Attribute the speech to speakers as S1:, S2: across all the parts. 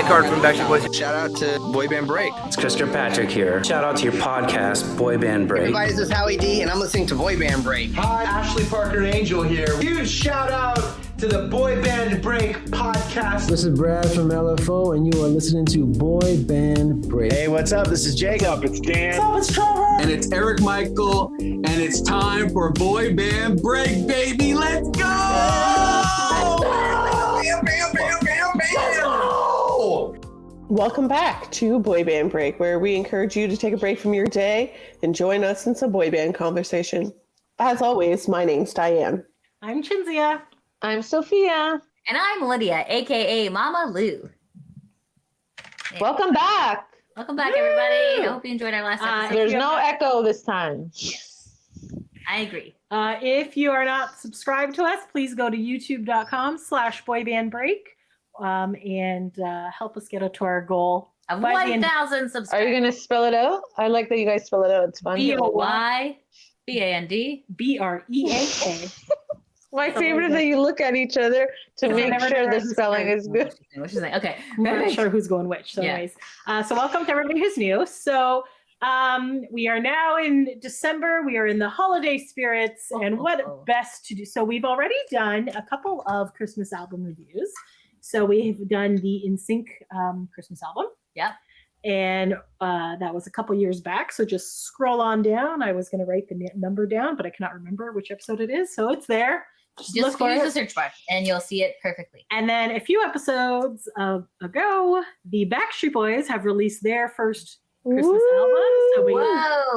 S1: Nick Hart from Backstreet Boys.
S2: Shout out to Boy Band Break.
S3: It's Chris Kirkpatrick here. Shout out to your podcast, Boy Band Break.
S4: Everybody, this is Howie D, and I'm listening to Boy Band Break.
S5: Hi, Ashley Parker Angel here. Huge shout out to the Boy Band Break podcast.
S6: This is Brad from LFO, and you are listening to Boy Band Break.
S7: Hey, what's up? This is Jacob.
S8: What's up? It's Dan.
S5: What's up? It's Trevor.
S9: And it's Eric Michael, and it's time for Boy Band Break, baby. Let's go! Bam, bam, bam, bam, bam.
S10: Welcome back to Boy Band Break, where we encourage you to take a break from your day and join us in some boy band conversation. As always, my name's Diane.
S11: I'm Chinzia.
S12: I'm Sophia.
S13: And I'm Lydia, aka Mama Lou.
S12: Yeah. Welcome back.
S13: Welcome back, everybody. I hope you enjoyed our last episode.
S12: There's no echo this time.
S13: Yes, I agree.
S11: If you are not subscribed to us, please go to youtube.com/boybandbreak and help us get to our goal
S13: of 1,000 subscribers.
S12: Are you going to spell it out? I like that you guys spell it out. It's fun.
S11: BOYBAND
S12: My favorite is that you look at each other to make sure the spelling is good.
S13: Which is like, okay.
S11: I'm not sure who's going which. So anyways, so welcome to everybody who's new. So we are now in December. We are in the holiday spirits, and what best to do? So we've already done a couple of Christmas album reviews. So we've done the NSYNC Christmas album.
S13: Yep.
S11: And that was a couple years back. So just scroll on down. I was going to write the number down, but I cannot remember which episode it is. So it's there.
S13: Just use the search bar and you'll see it perfectly.
S11: And then a few episodes ago, the Backstreet Boys have released their first Christmas album. So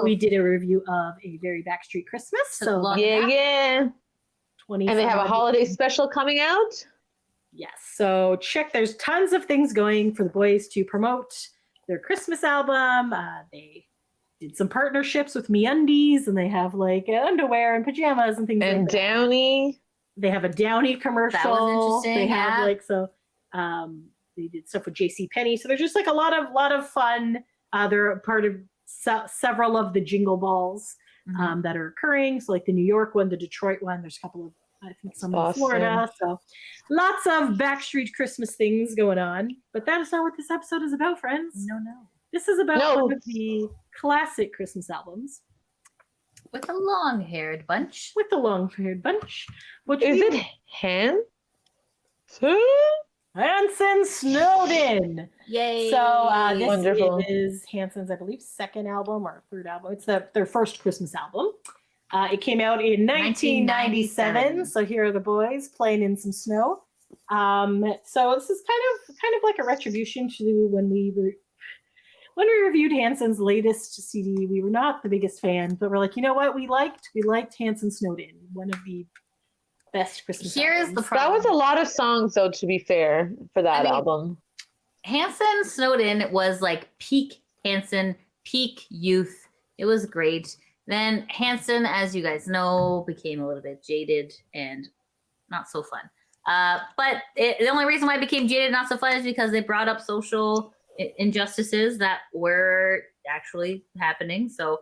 S11: we did a review of A Very Backstreet Christmas. So
S12: yeah.
S11: 20.
S12: And they have a holiday special coming out.
S11: Yes. So there's tons of things going for the boys to promote their Christmas album. They did some partnerships with MeUndies, and they have like underwear and pajamas and things like that.
S12: And Downy.
S11: They have a Downy commercial.
S13: That was interesting.
S11: They have they did stuff with JCPenney. So there's just like a lot of fun. They're a part of several of the jingle balls that are occurring. So like the New York one, the Detroit one, there's a couple of, I think some in Florida. So lots of Backstreet Christmas things going on. But that is not what this episode is about, friends.
S13: No.
S11: This is about one of the classic Christmas albums.
S13: With a long-haired bunch.
S11: Which
S12: is it Hanson?
S11: Hanson Snowden.
S13: Yay.
S11: So this
S12: Wonderful.
S11: is Hanson's, I believe, second album or third album. It's their first Christmas album. It came out in 1997. So here are the boys playing in some snow. So this is kind of like a retribution to when we reviewed Hanson's latest CD. We were not the biggest fans, but we're like, you know what? We liked Hanson Snowden, one of the best Christmas albums.
S13: The problem.
S12: That was a lot of songs, though, to be fair, for that album.
S13: Hanson Snowden was like peak Hanson, peak youth. It was great. Then Hanson, as you guys know, became a little bit jaded and not so fun. But the only reason why it became jaded and not so fun is because they brought up social injustices that were actually happening. So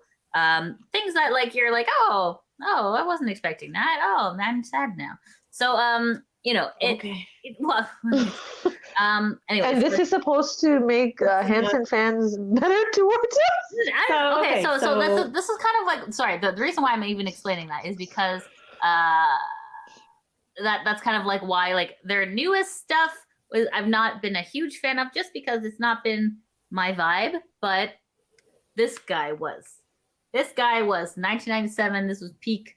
S13: things that like you're like, oh, I wasn't expecting that. Oh, I'm sad now. So anyway.
S12: And this is supposed to make Hanson fans better towards us.
S13: So this is kind of like, sorry, the reason why I'm even explaining that is because that's kind of like why like their newest stuff I've not been a huge fan of, just because it's not been my vibe. But this guy was 1997. This was peak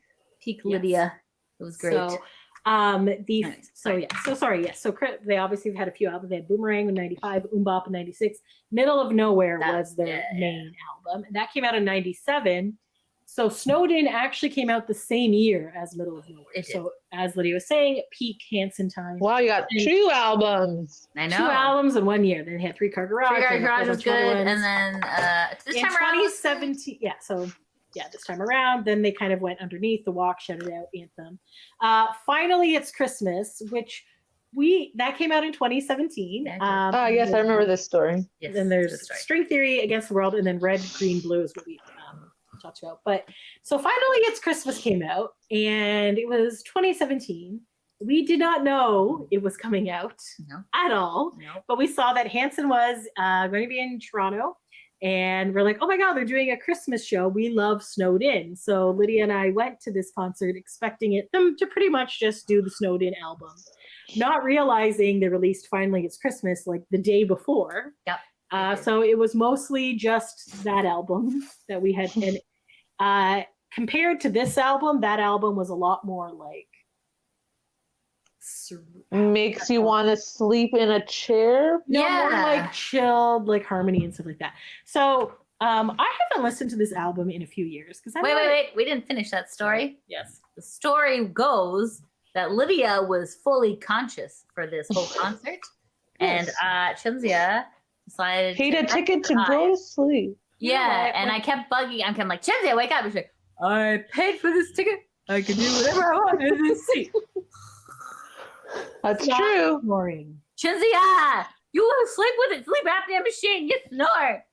S13: Lydia. It was great.
S11: So they obviously have had a few albums. They had Boomerang in 95, Bop in 96. Middle of Nowhere was their main album. And that came out in 97. So Snowden actually came out the same year as Middle of Nowhere. So as Lydia was saying, peak Hanson time.
S12: Wow, you got 2 albums.
S13: I know.
S11: 2 albums in 1 year. Then they had 3 Car Garage.
S13: 3 Car Garage was good. And then this
S11: in
S13: time
S11: 2017, this time around, then they kind of went underneath the Walk, Shut It Out anthem. Finally, It's Christmas, which that came out in 2017.
S12: Yes, I remember this story.
S11: Yes, then there's String Theory, Against the World, and then Red, Green, Blue is what we talked about. But so finally, It's Christmas came out, and it was 2017. we did not know it was coming out at all.
S13: No.
S11: But we saw that Hanson was going to be in Toronto. And we're like, oh my God, they're doing a Christmas show. We love Snowed In. So Lydia and I went to this concert expecting them to pretty much just do the Snowed In album. Not realizing they released Finally It's Christmas like the day before.
S13: Yep.
S11: So it was mostly just that album that we had. And compared to this album, that album was a lot more like
S12: Makes you want to sleep in a chair.
S11: No, more like chilled, like harmony and stuff like that. So I haven't listened to this album in a few years because
S13: wait, we didn't finish that story.
S11: Yes,
S13: the story goes that Lydia was fully conscious for this whole concert, and Chinzia decided
S12: paid a ticket to go to sleep.
S13: Yeah, and I kept bugging. I'm like, Chinzia, wake up! She's like, I paid for this ticket. I can do whatever I want in this seat.
S12: That's true.
S11: Snoring.
S13: Chinzia, you sleep with a sleep apnea machine. You snore.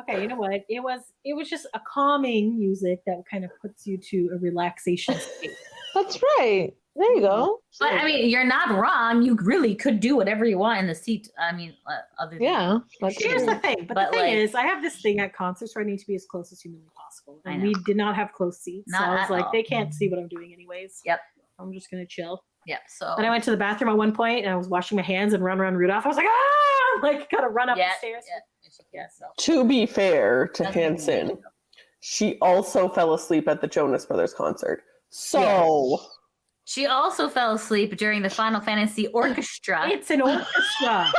S11: Okay, you know what? It was just a calming music that kind of puts you to a relaxation state.
S12: That's right. There you go.
S13: But I mean, you're not wrong. You really could do whatever you want in the seat. I mean, other than
S11: Here's the thing. But the thing is, I have this thing at concerts where I need to be as close as humanly possible. And we did not have close seats. So I was like, they can't see what I'm doing anyways.
S13: Yep.
S11: I'm just going to chill.
S13: Yep. So
S11: then I went to the bathroom at one point and I was washing my hands and run around Rudolph. I was like, ah! Like, gotta run up the stairs.
S10: To be fair to Hanson, she also fell asleep at the Jonas Brothers concert. So
S13: she also fell asleep during the Final Fantasy Orchestra.
S11: It's an orchestra.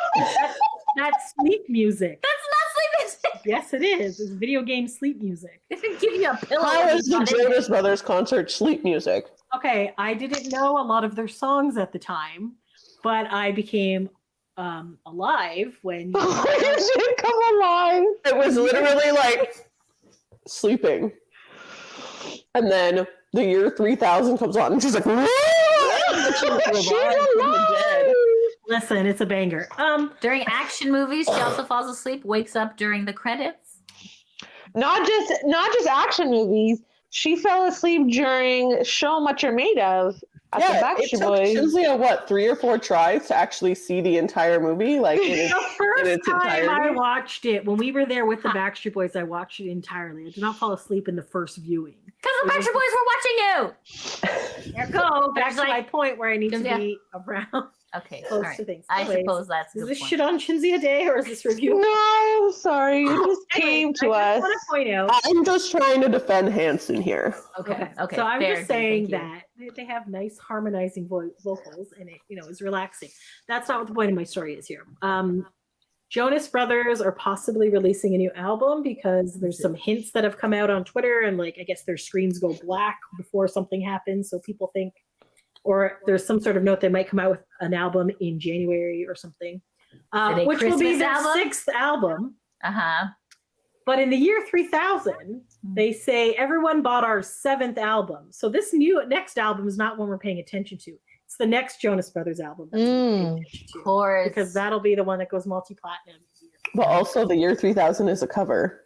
S11: That's sleep music.
S13: That's not sleep music.
S11: Yes, it is. It's video game sleep music.
S13: They didn't give you a pillow.
S10: How is the Jonas Brothers concert sleep music?
S11: Okay, I didn't know a lot of their songs at the time, but I became alive when
S12: you didn't come alive.
S10: It was literally like sleeping. And then the year 3000 comes on and she's like, she's alive.
S11: Listen, it's a banger.
S13: During action movies, she also falls asleep, wakes up during the credits.
S12: Not just action movies. She fell asleep during Show 'Em What You're Made Of at the Backstreet Boys.
S10: It took Chinzia, 3 or 4 tries to actually see the entire movie? Like
S11: the first time I watched it, when we were there with the Backstreet Boys, I watched it entirely. I did not fall asleep in the first viewing.
S13: Because the Backstreet Boys were watching you.
S11: There you go. Back to my point where I need to be around.
S13: Okay,
S11: close
S13: right.
S11: to things.
S13: I suppose that's a
S11: is
S13: good
S11: this
S13: point.
S11: shit on Chinzia Day or is this review?
S12: No, sorry. You just came to us.
S11: I just want to point out.
S10: I'm just trying to defend Hanson here.
S13: Okay.
S11: So I'm
S13: fair,
S11: just saying
S13: thank
S11: that they have nice harmonizing vocals and it, is relaxing. That's not what the point of my story is here. Jonas Brothers are possibly releasing a new album because there's some hints that have come out on Twitter and I guess their screens go black before something happens. So people think, or there's some sort of note they might come out with an album in January or something, which will be their 6th album. But in the year 3000, they say everyone bought our 7th album. So this next album is not one we're paying attention to. It's the next Jonas Brothers album.
S13: Of course.
S11: Because that'll be the one that goes multi-platinum.
S10: But also the year 3000 is a cover.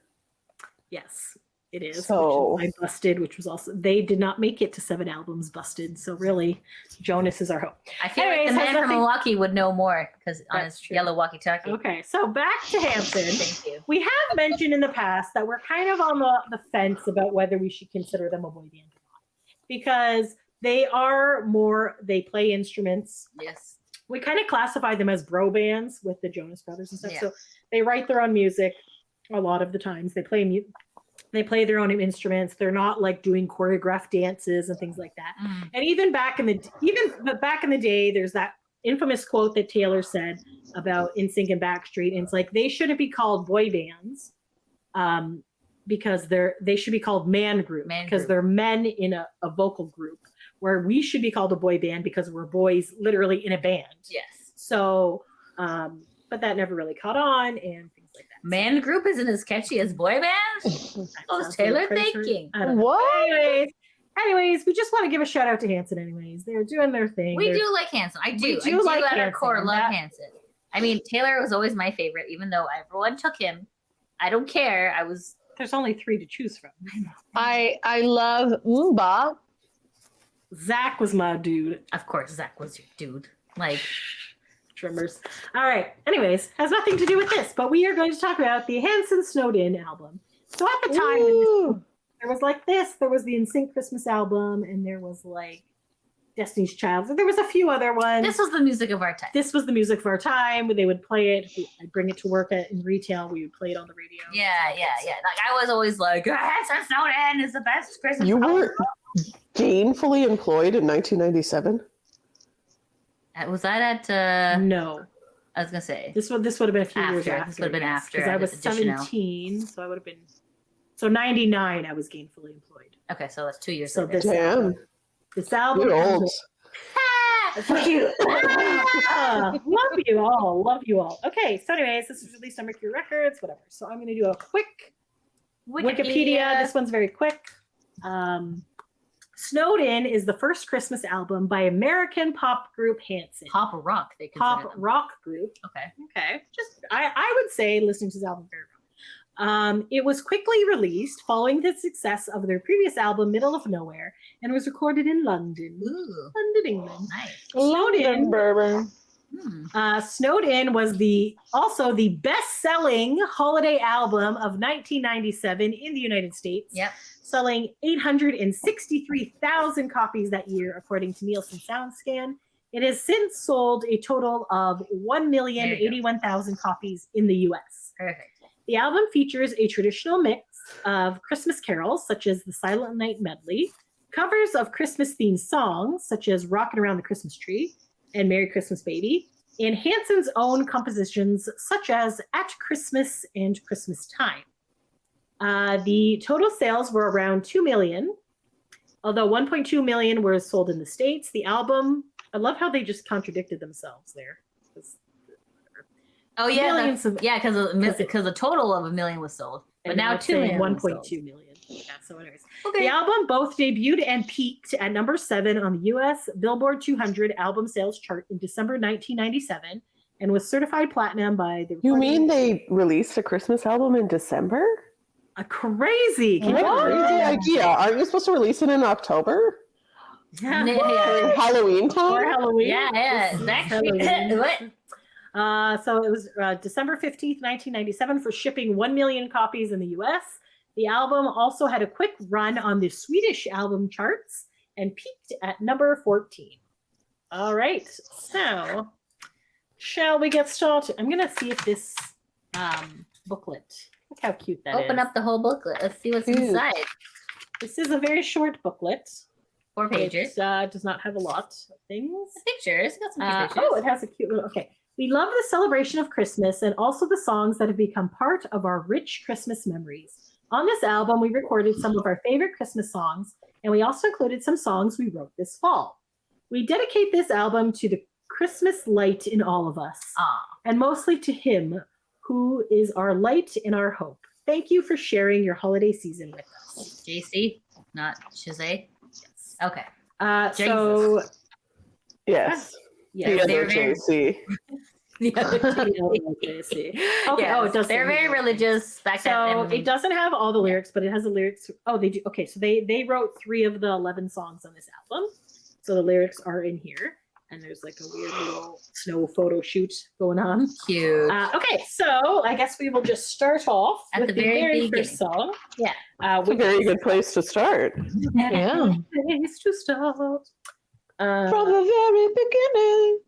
S11: Yes, it is.
S10: So
S11: I Busted, which was also, they did not make it to 7 albums, Busted. So really, Jonas is our hope.
S13: I feel like the man from Milwaukee would know more because on his yellow walkie-talkie.
S11: Okay, so back to Hanson.
S13: Thank you.
S11: We have mentioned in the past that we're kind of on the fence about whether we should consider them a boy band or not. Because they play instruments.
S13: Yes.
S11: We kind of classify them as bro bands with the Jonas Brothers and stuff.
S13: Yeah.
S11: So they write their own music a lot of the times. They play their own instruments. They're not like doing choreographed dances and things like that. And even back in the day, there's that infamous quote that Taylor said about NSYNC and Backstreet. And it's like, they shouldn't be called boy bands because they should be called man group because they're men in a vocal group, where we should be called a boy band because we're boys literally in a band.
S13: Yes.
S11: So, but that never really caught on and things like that.
S13: Man group isn't as catchy as boy band? What was Taylor thinking?
S12: What?
S11: Anyways, we just want to give a shout out to Hanson anyways. They're doing their thing.
S13: We do like Hanson. I do
S11: like
S13: at our
S11: Hanson.
S13: core love Hanson. I mean, Taylor was always my favorite, even though everyone took him. I don't care.
S11: There's only 3 to choose from.
S12: I love Moomba.
S11: Zach was my dude.
S13: Of course, Zach was your dude. Like,
S11: Drummers. All right. Anyways, has nothing to do with this, but we are going to talk about the Hanson Snowed In album. So at the time, there was like this. There was the NSYNC Christmas album, and there was like Destiny's Child. So there was a few other ones.
S13: this was the music of our time.
S11: This was the music of our time. They would play it. I'd bring it to work in retail. We would play it on the radio.
S13: Yeah. Like, I was always like, Hanson Snowed In is the best Christmas
S10: You
S13: album.
S10: were gainfully employed in 1997?
S13: Was that at,
S11: No.
S13: I was going to say.
S11: This would have been a few years
S13: After.
S11: after.
S13: This would have been after.
S11: Because I was
S13: additional.
S11: 17, so I would have been. So 99, I was gainfully employed.
S13: Okay, so that's 2 years
S11: So
S13: later.
S11: this
S10: Damn.
S11: album.
S10: You're old.
S11: Fuck you. Love you all. Love you all. Okay, so anyways, this was released on Mercury Records, whatever. So I'm going to do a quick Wikipedia. This one's very quick. Snowed In is the first Christmas album by American pop group Hanson.
S13: Pop rock, they consider
S11: Pop
S13: them.
S11: rock group.
S13: Okay.
S11: Okay. Just I would say listening to this album very well. It was quickly released following the success of their previous album, Middle of Nowhere, and was recorded in London.
S13: Ooh,
S11: London, England.
S13: nice.
S11: Snowed In.
S12: Bourbon.
S11: Snowed In was also the best-selling holiday album of 1997 in the United States.
S13: Yep.
S11: Selling 863,000 copies that year, according to Nielsen SoundScan. It has since sold a total of 1,081,000 copies in the U.S.
S13: Perfect.
S11: The album features a traditional mix of Christmas carols, such as the Silent Night Medley, covers of Christmas-themed songs, such as Rockin' Around the Christmas Tree and Merry Christmas Baby, and Hanson's own compositions, such as At Christmas and Christmas Time. The total sales were around 2 million, although 1.2 million were sold in the States. The album, I love how they just contradicted themselves there.
S13: Oh, yeah.
S11: Millions of-
S13: Because a total of 1 million was sold. But
S11: And
S13: now
S11: it's
S13: 2
S11: saying
S13: million. was
S11: 1.2
S13: sold.
S11: million. Yeah, so anyways.
S13: Okay.
S11: The album both debuted and peaked at number 7 on the US Billboard 200 album sales chart in December 1997 and was certified platinum by the
S10: You
S11: recording-
S10: mean they released a Christmas album in December?
S11: a crazy. Can you
S10: What a
S11: believe
S10: crazy
S11: that?
S10: idea. Aren't you supposed to release it in October?
S11: Yeah.
S10: During Halloween
S11: Or
S10: time?
S11: Halloween.
S13: Yeah.
S11: Halloween.
S13: What?
S11: So it was December 15th, 1997 for shipping 1 million copies in the US. The album also had a quick run on the Swedish album charts and peaked at number 14. All right, so shall we get started? I'm going to see if this booklet, look how cute that is.
S13: Open up the whole booklet. Let's see what's
S10: Cute.
S13: inside.
S11: This is a very short booklet.
S13: 4 pages.
S11: It does not have a lot of things.
S13: Pictures. Got some cute pictures.
S11: Oh, it has a cute little, okay. We love the celebration of Christmas and also the songs that have become part of our rich Christmas memories. On this album, we recorded some of our favorite Christmas songs, and we also included some songs we wrote this fall. We dedicate this album to the Christmas light in all of us,
S13: Aw.
S11: and mostly to him, who is our light and our hope. Thank you for sharing your holiday season with us.
S13: JC, not Shazay.
S11: Yes.
S13: Okay.
S11: So,
S10: Yes.
S11: yeah.
S10: The
S13: they're
S10: other
S13: very-
S10: JC.
S13: The other
S11: Okay,
S13: Yes,
S11: oh, it does.
S13: They're
S11: say
S13: very
S11: here.
S13: religious back
S11: So
S13: then.
S11: it doesn't have all the lyrics, but it has the lyrics. Oh, they do. Okay, so they wrote 3 of the 11 songs on this album. So the lyrics are in here, and there's like a weird little snow photo shoot going on.
S13: Cute.
S11: Okay, so I guess we will just start off
S13: At
S11: with
S13: the
S11: the
S13: very
S11: very
S13: beginning.
S11: first song.
S13: Yeah.
S10: It's a very good place to start.
S12: Yeah.
S11: Place to start.
S12: From the very beginning.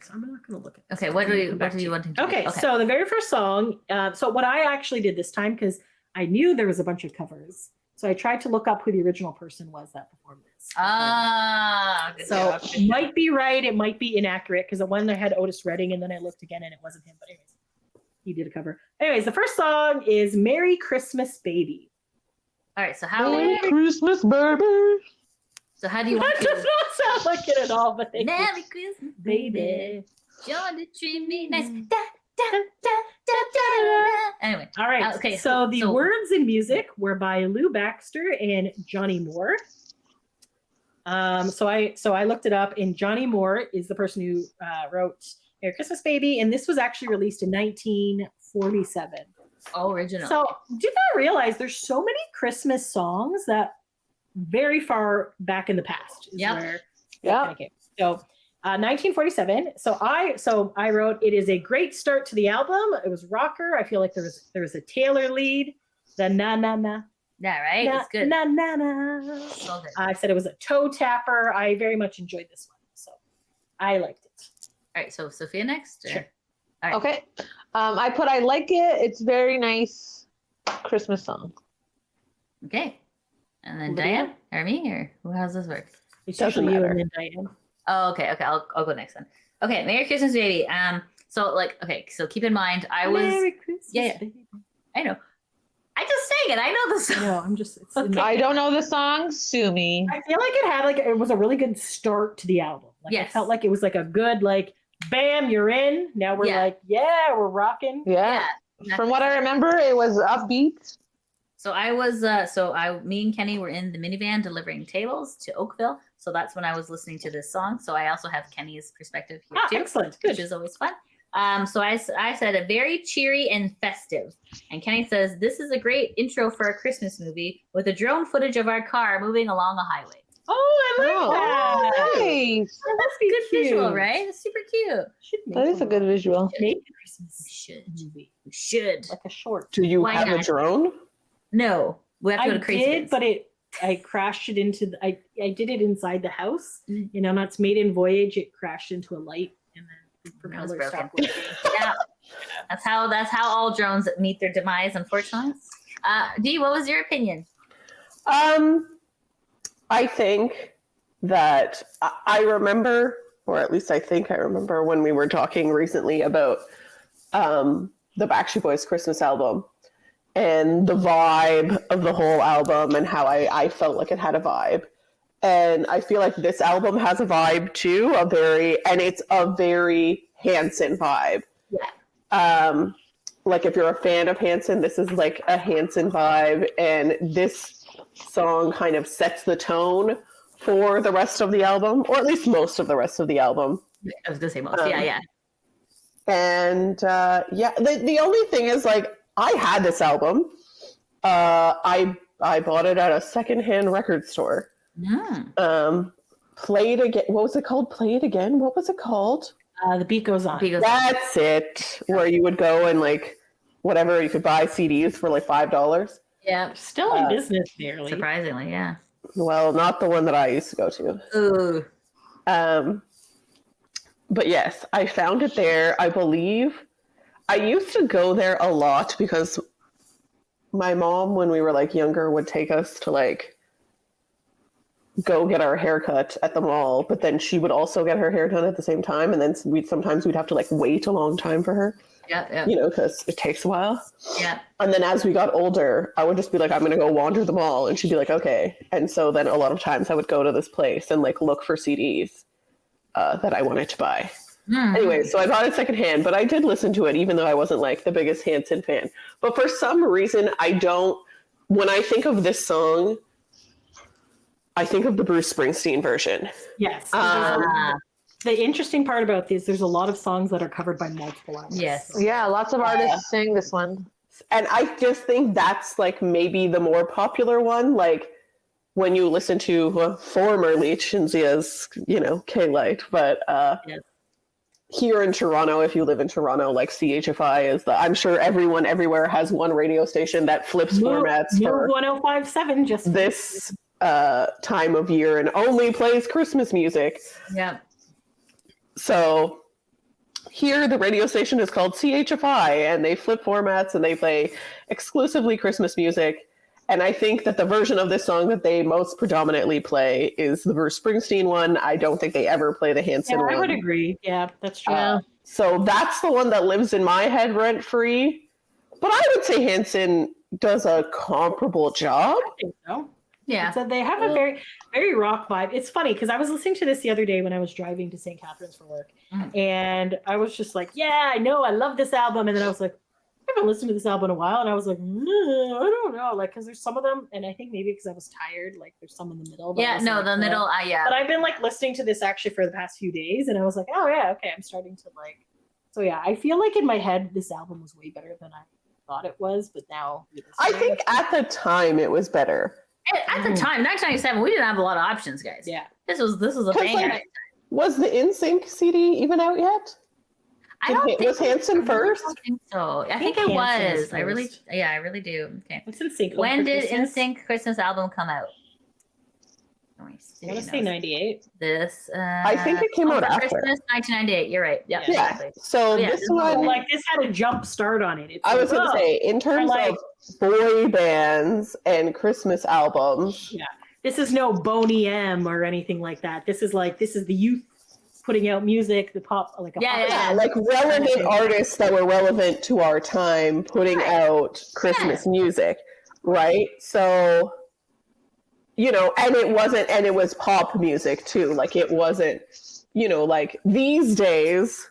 S11: So I'm not going to look at.
S13: Okay,
S11: this.
S13: what
S11: I'm
S13: do
S11: gonna
S13: you
S11: come back to
S13: want to do?
S11: Okay, so the very first song. So what I actually did this time, because I knew there was a bunch of covers, so I tried to look up who the original person was that performed this.
S13: good
S11: So
S13: job,
S11: it might be right, it might be inaccurate, because one I had Otis Redding, and then I looked again and it wasn't him. But anyways, he did a cover. Anyways, the first song is "Merry Christmas, Baby."
S13: All right, so how
S12: Merry Christmas, baby.
S13: do you want
S11: That does
S13: to?
S11: not sound like it at all, but thank you.
S13: Merry Christmas,
S11: Baby.
S13: Joy to treat me nice. Da, da, da, da, da. Anyway,
S11: All right.
S13: Okay,
S11: So the
S13: so-
S11: words and music were by Lou Baxter and Johnny Moore. So I looked it up, and Johnny Moore is the person who wrote "Merry Christmas, Baby," and this was actually released in 1947.
S13: original.
S11: So did not realize there's so many Christmas songs that very far back in the past. Is
S13: Yep.
S11: where
S12: Yeah.
S11: kinda came. So 1947. So I wrote, it is a great start to the album. It was rocker. I feel like there was a Taylor lead. The na na na.
S13: Yeah, right?
S11: Na,
S13: It's good.
S11: na na na.
S13: So good.
S11: I said it was a toe tapper. I very much enjoyed this one. So I liked it.
S13: All right, so Sophia next? Or-
S11: Sure.
S13: All right.
S12: Okay. I put I like it. It's very nice Christmas song.
S13: Okay. And then
S11: Lydia?
S13: Diane or me, or how's this work?
S11: It's
S6: Doesn't
S11: usually you
S6: matter.
S11: and then Diane.
S13: Oh, okay. I'll go next then. Okay, Merry Christmas, baby. So keep in mind, I was.
S11: Merry Christmas.
S13: Yeah.
S11: baby.
S13: I know. I just sang it. I know the song.
S11: No, I'm just. It's
S13: Okay.
S12: I don't know the song. Sue me.
S11: I feel like it was a really good start to the album. Like I
S13: Yes.
S11: felt like it was like a good bam, you're in. Now we're
S13: Yeah.
S11: we're rocking.
S12: Yeah.
S13: Yeah.
S12: From what I remember, it was upbeat.
S13: So me and Kenny were in the minivan delivering tables to Oakville. So that's when I was listening to this song. So I also have Kenny's perspective here too,
S11: Excellent.
S13: which
S11: Good.
S13: is always fun. So I said a very cheery and festive. And Kenny says, this is a great intro for a Christmas movie with a drone footage of our car moving along a highway.
S11: Oh, I like
S12: Oh,
S11: that.
S12: nice.
S11: That's
S13: Good
S11: cute.
S13: visual, right? It's super cute.
S11: Should make
S12: That is a
S11: one.
S12: good visual.
S11: Make a
S13: We
S11: Christmas
S13: should.
S11: movie,
S13: We should.
S11: like a short.
S6: Do you
S13: Why
S6: have a
S13: not?
S6: drone?
S13: No. We have to
S11: I
S13: go to Crazy
S11: did,
S13: Kids.
S11: but I crashed it into I did it inside the house.
S13: Mhm.
S11: You know, that's made in Voyage. It crashed into a light and then the
S13: was
S11: propeller
S13: broken.
S11: stopped working.
S13: Yeah. That's how all drones meet their demise, unfortunately. Dee, what was your opinion?
S10: I think that I remember, or at least I think I remember when we were talking recently about the Backstreet Boys Christmas album and the vibe of the whole album and how I felt like it had a vibe. And I feel like this album has a vibe too, it's a very Hanson vibe.
S13: Yeah.
S10: Like if you're a fan of Hanson, this is like a Hanson vibe, and this song kind of sets the tone for the rest of the album, or at least most of the rest of the album.
S13: I was gonna say most.
S10: Um,
S13: Yeah.
S10: And the only thing is, like, I had this album. I bought it at a secondhand record store. Play It Again. What was it called? Play It Again. What was it called?
S11: The beat goes on.
S10: That's it. Where you would go and whatever, you could buy CDs for like $5.
S13: Yeah.
S11: Still in business, barely.
S13: Surprisingly, yeah.
S10: Well, not the one that I used to go to.
S13: Ooh.
S10: But yes, I found it there. I believe I used to go there a lot because my mom, when we were younger, would take us to go get our haircut at the mall, but then she would also get her hair done at the same time, and then we'd have to wait a long time for her.
S13: Yeah.
S10: Because it takes a while.
S13: Yeah.
S10: And then as we got older, I would just be like, I'm going to go wander the mall. And she'd be like, okay. And so then a lot of times I would go to this place and look for CDs that I wanted to buy. Anyway, so I bought it secondhand, but I did listen to it, even though I wasn't the biggest Hanson fan. But for some reason, when I think of this song, I think of the Bruce Springsteen version.
S11: Yes. The interesting part about this, there's a lot of songs that are covered by multiple artists.
S13: Yes.
S12: Yeah, lots of artists sing this one.
S10: And I just think that's maybe the more popular one. When you listen to formerly Shinzia's, K-Light, but
S13: Yes.
S10: Here in Toronto, if you live in Toronto, CHFI is I'm sure everyone everywhere has one radio station that flips formats for
S11: 1057 just
S10: this time of year and only plays Christmas music.
S13: Yeah.
S10: So here the radio station is called CHFI, and they flip formats and they play exclusively Christmas music. And I think that the version of this song that they most predominantly play is the Bruce Springsteen one. I don't think they ever play the Hanson one.
S11: I would agree. Yeah, that's true.
S10: So that's the one that lives in my head rent free. But I would say Hanson does a comparable job.
S11: I think so.
S13: Yeah.
S11: So they have a very, very rock vibe. It's funny because I was listening to this the other day when I was driving to St. Catharines for work. And I was just like, yeah, I know, I love this album. And then I was like, I haven't listened to this album in a while. And I was like, no, I don't know. Because there's some of them, and I think maybe because I was tired, there's some in the middle.
S13: Yeah, no, the middle, yeah.
S11: But I've been listening to this actually for the past few days, and I was like, oh yeah, okay, I'm starting to So yeah, I feel like in my head this album was way better than I thought it was, but now
S10: I think at the time it was better.
S13: At the time, 1997, we didn't have a lot of options, guys.
S11: Yeah.
S13: This was a banger.
S10: Like, was the NSYNC CD even out yet?
S13: I don't think
S10: was Hanson first?
S13: I don't think so. I think it was. I really do. Okay.
S11: What's NSYNC?
S13: When did NSYNC Christmas album come out?
S11: I want to say 98.
S13: This.
S10: I think it came out after.
S13: Christmas 1998. You're right. Yeah.
S10: Yeah.
S13: Exactly.
S10: So this one,
S11: like this had a jump start on it. It's
S10: I was
S11: like,
S10: going to say, in terms of boy bands and Christmas albums.
S11: Yeah. This is no Boney M or anything like that. This is the youth putting out music, the pop, like
S10: like relevant artists that were relevant to our time putting out Christmas music, right? So, you know, and it was pop music too. Like it wasn't, you know, like these days,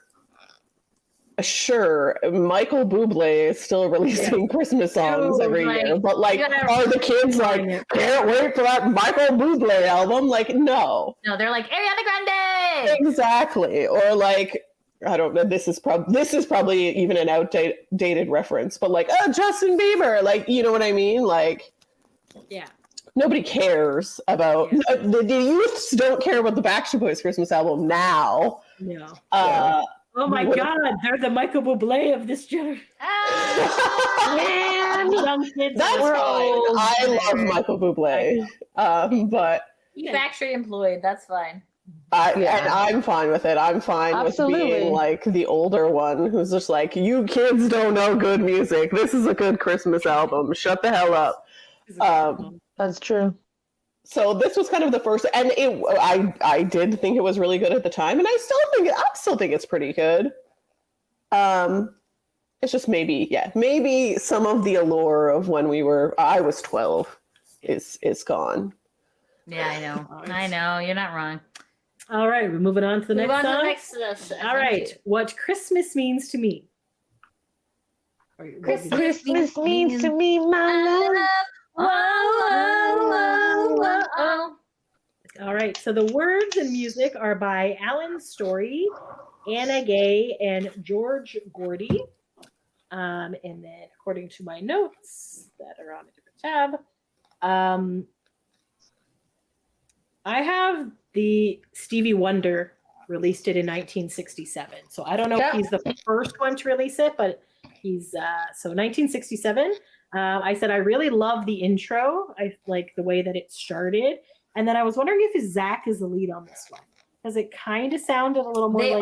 S10: sure, Michael Bublé is still releasing Christmas songs every year, but like, are the kids like, can't wait for that Michael Bublé album? Like, no.
S13: No, they're like Ariana Grande.
S10: Exactly. Or like, I don't know. This is probably even an outdated reference, but like, oh, Justin Bieber. Like, you know what I mean? Like,
S11: yeah.
S10: Nobody cares about the youths. Don't care about the Backstreet Boys Christmas album now.
S11: No.
S10: Oh
S11: my God, they're the Michael Bublé of this generation.
S10: Man, that's fine. I love Michael Bublé, but
S13: he's actually employed. That's fine.
S10: And I'm fine with it. I'm fine with being like the older one who's just like, you kids don't know good music. This is a good Christmas album. Shut the hell up.
S12: That's true.
S10: So this was kind of the first, and I did think it was really good at the time, and I still think it's pretty good. It's just maybe some of the allure of when I was 12 is gone.
S13: Yeah, I know. I know. You're not wrong.
S11: All right, we're moving on to the next song. All right, what Christmas means to me.
S12: Christmas means to me, my love.
S11: All right, so the words and music are by Alan Story, Anna Gay, and George Gordy. And then according to my notes that are on a different tab, I have the Stevie Wonder released it in 1967. So I don't know if he's the first one to release it, but he's so 1967. I said I really love the intro. I like the way that it started, and then I was wondering if Zach is the lead on this one because it kind of sounded a little more.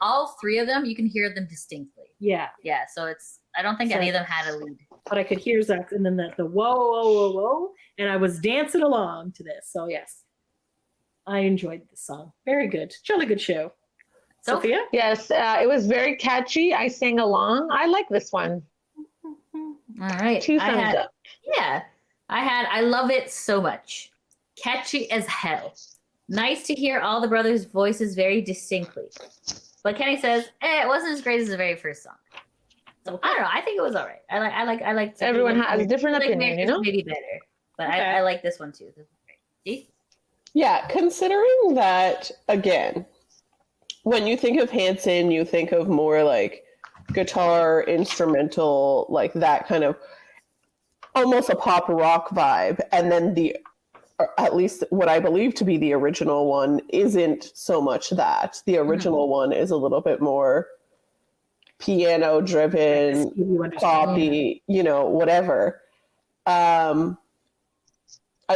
S13: All three of them, you can hear them distinctly.
S11: Yeah,
S13: yeah. So I don't think any of them had a lead,
S11: but I could hear Zach, and then the whoa, whoa, whoa, whoa, and I was dancing along to this. So yes, I enjoyed the song. Very good, jolly good show. Sophia?
S12: Yes, it was very catchy. I sang along. I like this one.
S13: All right.
S12: 2 thumbs up.
S13: Yeah. I love it so much. Catchy as hell. Nice to hear all the brothers' voices very distinctly. But Kenny says, it wasn't as great as the very first song. So I don't know. I think it was all right. I like
S12: everyone has a different opinion, you know?
S13: Maybe better. But okay. I like this one too. This is great.
S10: Yeah, considering that again, when you think of Hanson, you think of more like guitar, instrumental, like that kind of almost a pop rock vibe. And then at least what I believe to be the original one isn't so much that. The original one is a little bit more piano driven, poppy, you know, whatever. I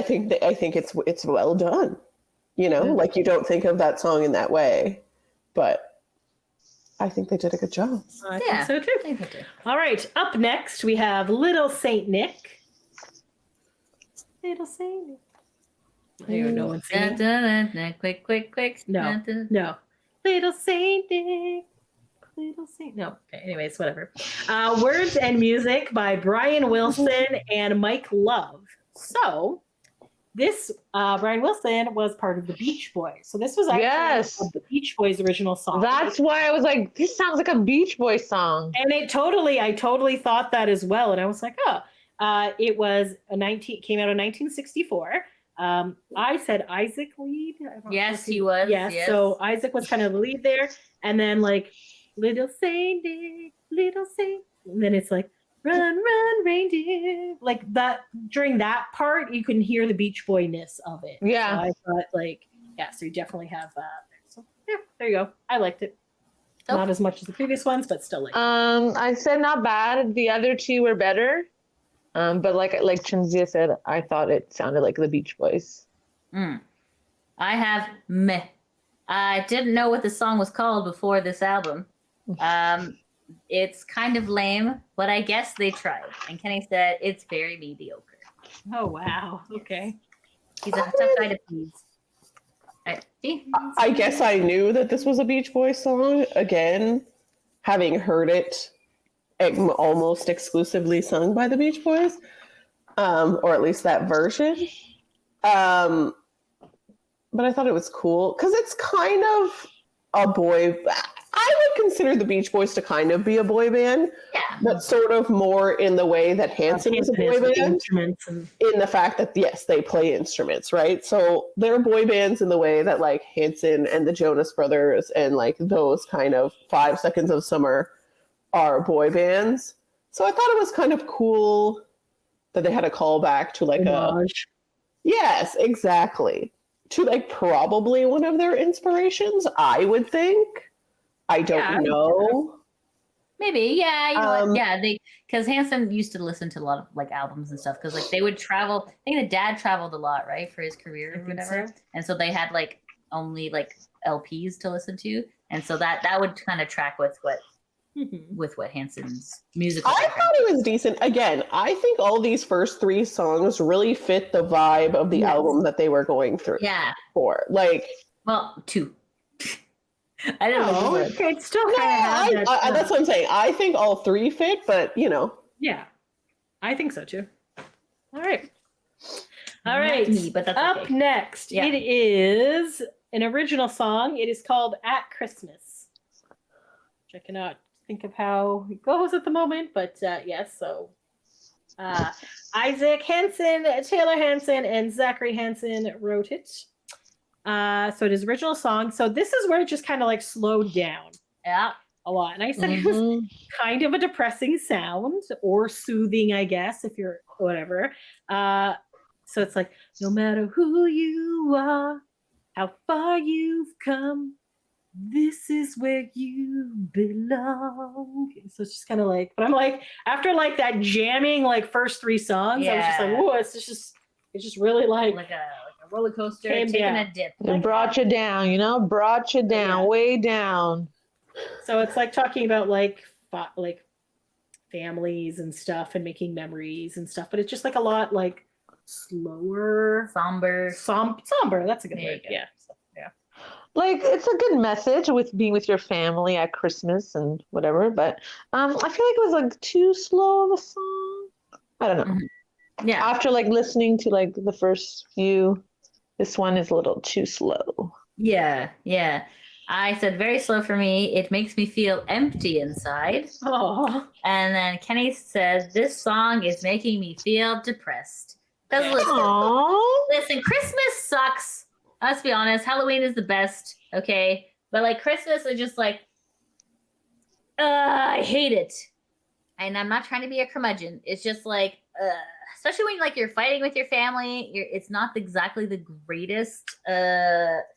S10: think it's well done. You know, like you don't think of that song in that way, but I think they did a good job.
S11: I think so too. All right, up next we have Little Saint Nick. Little Saint Nick. No one singing.
S13: Quick.
S11: No. Little Saint Nick. Little Saint. No. Okay, anyways, whatever. Words and music by Brian Wilson and Mike Love. So this Brian Wilson was part of the Beach Boys. So this was actually the Beach Boys original song.
S12: That's why I was like, this sounds like a Beach Boys song.
S11: And I totally thought that as well. And I was like, it was came out in 1964. I said Isaac lead.
S13: Yes, he was.
S11: Yes. So Isaac was kind of the lead there. And then like Little Saint, Little Saint. And then it's like run, reindeer. Like that, during that part, you can hear the Beach Boy-ness of it.
S12: Yeah.
S11: So I thought, like, yeah, so you definitely have that. So, yeah, there you go. I liked it. Not as much as the previous ones, but still like
S12: I said not bad. The other two were better. But like Chinzia said, I thought it sounded like the Beach Boys.
S13: I have meh. I didn't know what the song was called before this album. It's kind of lame, but I guess they tried. And Kenny said it's very mediocre.
S11: Oh wow. Okay.
S13: He's a tough guy to please.
S10: I guess I knew that this was a Beach Boys song. Again, having heard it almost exclusively sung by the Beach Boys, or at least that version. But I thought it was cool because it's kind of a boy. I would consider the Beach Boys to kind of be a boy band, but sort of more in the way that Hanson is a boy band. In the fact that, yes, they play instruments, right? So they're boy bands in the way that like Hanson and the Jonas Brothers and like those kind of 5 Seconds of Summer are boy bands. So I thought it was kind of cool that they had a callback to like yes, exactly. To like probably one of their inspirations, I would think. I don't know.
S13: Maybe, yeah. You know what? Yeah, because Hanson used to listen to a lot of like albums and stuff because like they would travel. I think the dad traveled a lot, right, for his career or whatever. So. And so they had like only like LPs to listen to, and so that would kind of track with what Hanson's music.
S10: I thought it was decent. Again, I think all these first 3 songs really fit the vibe of the album that they were going through.
S13: Yeah.
S10: For like,
S13: well, 2. I don't know.
S11: It's still
S10: that's what I'm saying. I think all 3 fit, but you know.
S11: Yeah, I think so too. All right.
S13: All right. Me, but that's
S11: up next, it is an original song. It is called "At Christmas." Which I cannot think of how it goes at the moment, but yes. So, Isaac Hanson, Taylor Hanson, and Zachary Hanson wrote it. So it is original song. So this is where it just kind of like slowed down a lot. And I said it was kind of a depressing sound or soothing, I guess, if you're whatever. So it's like, no matter who you are, how far you've come, this is where you belong. So it's just kind of like, but I'm like, after like that jamming, like first 3 songs, I was just like, whoa, it's just really like
S13: a roller coaster taking a dip.
S12: It brought you down, brought you down, way down.
S11: So it's like talking about like families and stuff and making memories and stuff, but it's just like a lot like slower,
S13: somber.
S11: That's a good word. Yeah. So, yeah.
S12: Like it's a good message with being with your family at Christmas and whatever, but I feel like it was like too slow of a song. I don't know.
S13: Mm-hmm. Yeah.
S12: After like listening to like the first few, this one is a little too slow.
S13: Yeah. I said very slow for me. It makes me feel empty inside.
S11: Oh.
S13: And then Kenny says this song is making me feel depressed. Because listen, Christmas sucks. Let's be honest. Halloween is the best. Okay, but like Christmas is just like, I hate it. And I'm not trying to be a curmudgeon. It's just like, especially when like you're fighting with your family, it's not exactly the greatest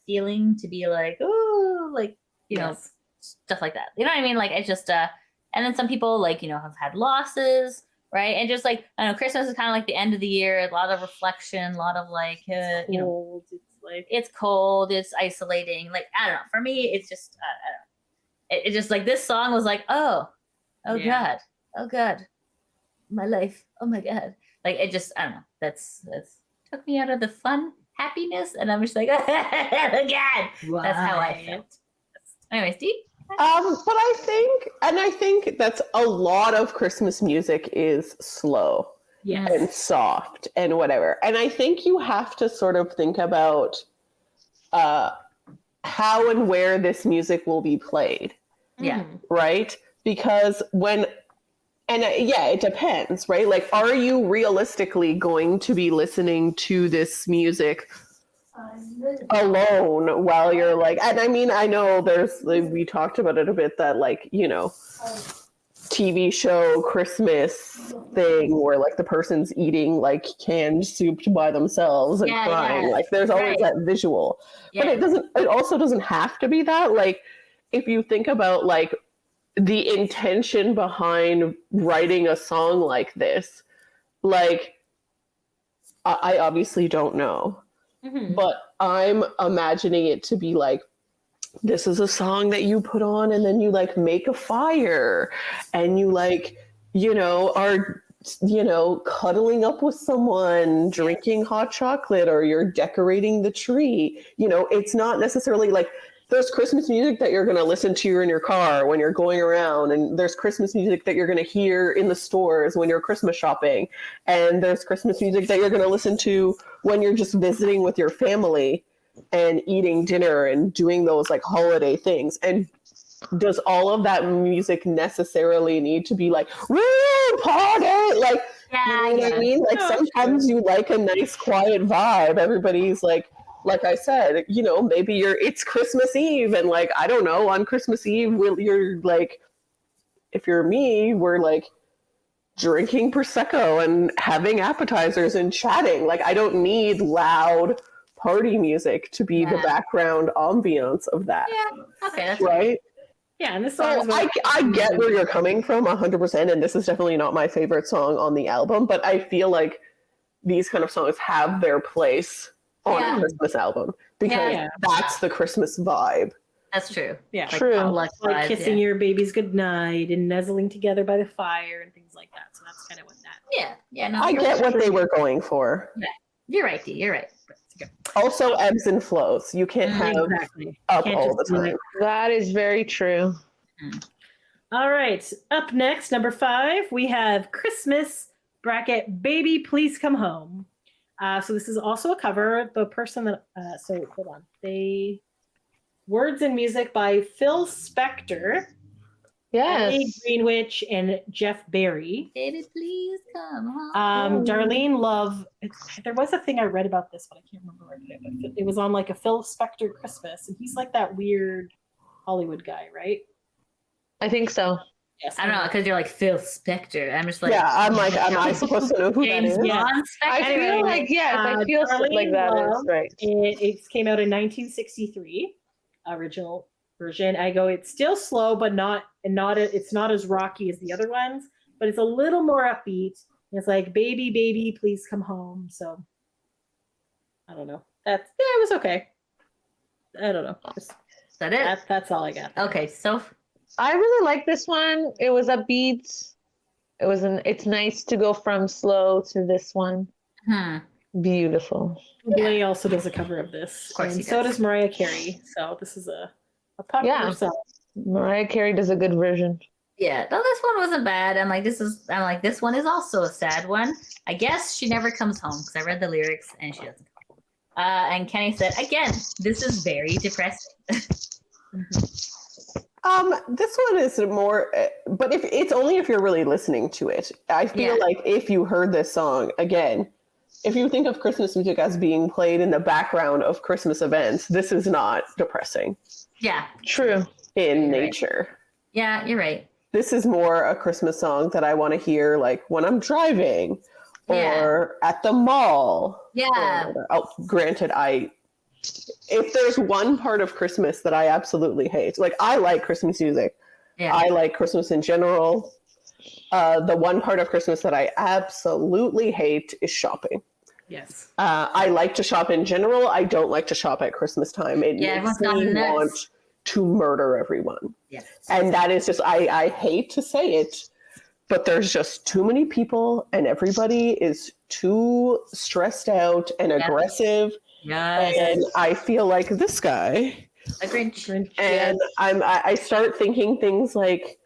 S13: feeling to be like, oh, like, you know, stuff like that. You know what I mean? Like it's just and then some people like, have had losses, right? And just like, I don't know, Christmas is kind of like the end of the year, a lot of reflection, a lot of like, it's cold, it's isolating. Like, I don't know. For me, it's just, I don't know. It just like this song was like, oh God, my life. Oh my God. Like it just, I don't know. That's took me out of the fun happiness, and I'm just like, oh God. Why? That's how I felt. Anyways, Steve.
S10: But I think that's a lot of Christmas music is slow and soft and whatever. And I think you have to sort of think about how and where this music will be played.
S13: Yeah.
S10: Right? Because it depends, right? Like, are you realistically going to be listening to this music alone while you're like, and I mean, I know we talked about it a bit that like, TV show Christmas thing where like the person's eating like canned soup by themselves and crying. Like there's always that visual. But it also doesn't have to be that. Like if you think about like the intention behind writing a song like this, like I obviously don't know. But I'm imagining it to be like, this is a song that you put on and then you like make a fire and you like, you know, are, you know, cuddling up with someone, drinking hot chocolate, or you're decorating the tree. You know, it's not necessarily like there's Christmas music that you're going to listen to in your car when you're going around, and there's Christmas music that you're going to hear in the stores when you're Christmas shopping, and there's Christmas music that you're going to listen to when you're just visiting with your family and eating dinner and doing those like holiday things. And does all of that music necessarily need to be like, woo, party? Like, you know what I mean? Like sometimes you like a nice quiet vibe. Everybody's like I said, you know, maybe it's Christmas Eve and like, I don't know, on Christmas Eve, you're like, if you're me, we're like drinking Prosecco and having appetizers and chatting. Like, I don't need loud party music to be the background ambiance of that.
S13: Yeah. Okay. That's
S10: right.
S11: Yeah. And this
S10: So
S11: song
S10: I get where you're coming from 100%. And this is definitely not my favorite song on the album, but I feel like these kind of songs have their place on a Christmas album because that's the Christmas vibe.
S13: That's true.
S11: Yeah.
S12: True.
S11: Like kissing your babies goodnight and nuzzling together by the fire and things like that. So that's kind of what that.
S13: Yeah. No,
S10: I get what they were going for.
S13: Yeah. You're right, Dee. You're right.
S10: Also ebbs and flows. You can't have up all the time.
S12: That is very true.
S11: All right. Up next, number 5, we have Christmas bracket Baby Please Come Home. So this is also a cover. The person that so hold on. Words and music by Phil Spector.
S12: Yes.
S11: Ellie Greenwich and Jeff Berry.
S13: Baby, please come home.
S11: Darlene Love. There was a thing I read about this, but I can't remember where I did it. But it was on like a Phil Spector Christmas, and he's like that weird Hollywood guy, right?
S12: I think so.
S11: Yes.
S13: I don't know, because you're like Phil Spector. I'm just like,
S10: I'm like, am I supposed to know who that is?
S12: I feel like I feel like that is right.
S11: It came out in 1963, original version. I go, it's still slow, but it's not as rocky as the other ones, but it's a little more upbeat. It's like, baby, baby, please come home. So I don't know. It was okay. I don't know.
S13: Is that it?
S11: That's all I got.
S13: Okay, so
S12: I really like this one. It was upbeat. It's nice to go from slow to this one. Beautiful.
S11: Blaine also does a cover of this.
S13: Of course,
S11: and
S13: he
S11: so
S13: does.
S11: does Mariah Carey. So this is a popular song.
S12: Mariah Carey does a good version.
S13: yeah, no, this one wasn't bad. I'm like, this one is also a sad one. I guess she never comes home because I read the lyrics and she doesn't come home. And Kenny said, again, this is very depressing.
S10: This one is more, but it's only if you're really listening to it. I feel like if you heard this song, again, if you think of Christmas music as being played in the background of Christmas events, this is not depressing.
S13: Yeah.
S12: True.
S10: In nature.
S13: Right. Yeah, you're right.
S10: This is more a Christmas song that I want to hear like when I'm driving or at the mall.
S13: Yeah.
S10: Granted, if there's one part of Christmas that I absolutely hate, like I like Christmas music. Yeah. I like Christmas in general. The one part of Christmas that I absolutely hate is shopping.
S11: Yes.
S10: I like to shop in general. I don't like to shop at Christmas time. It makes me want to murder everyone.
S13: Yes.
S10: And that is just, I hate to say it, but there's just too many people and everybody is too stressed out and aggressive.
S13: Yes.
S10: And I feel like this guy.
S13: A Grinch.
S10: And I start thinking things like,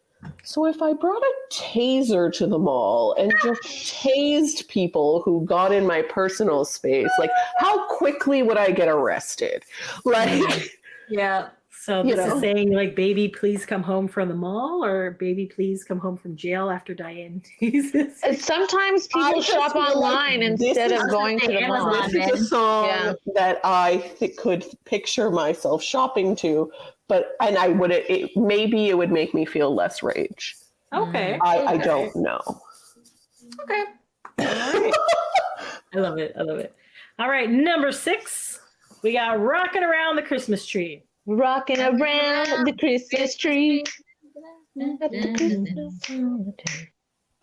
S10: so if I brought a taser to the mall and just tased people who got in my personal space, like how quickly would I get arrested? Like,
S13: yeah.
S11: So this is saying like, baby, please come home from the mall, or baby, please come home from jail after Diane teases.
S12: Sometimes people shop online instead of going to the mall.
S10: This is a song that I could picture myself shopping to, maybe it would make me feel less rage.
S11: Okay.
S10: I don't know.
S11: Okay. All right. I love it. All right, number 6. We got Rocking Around the Christmas Tree.
S12: Rocking around the Christmas tree.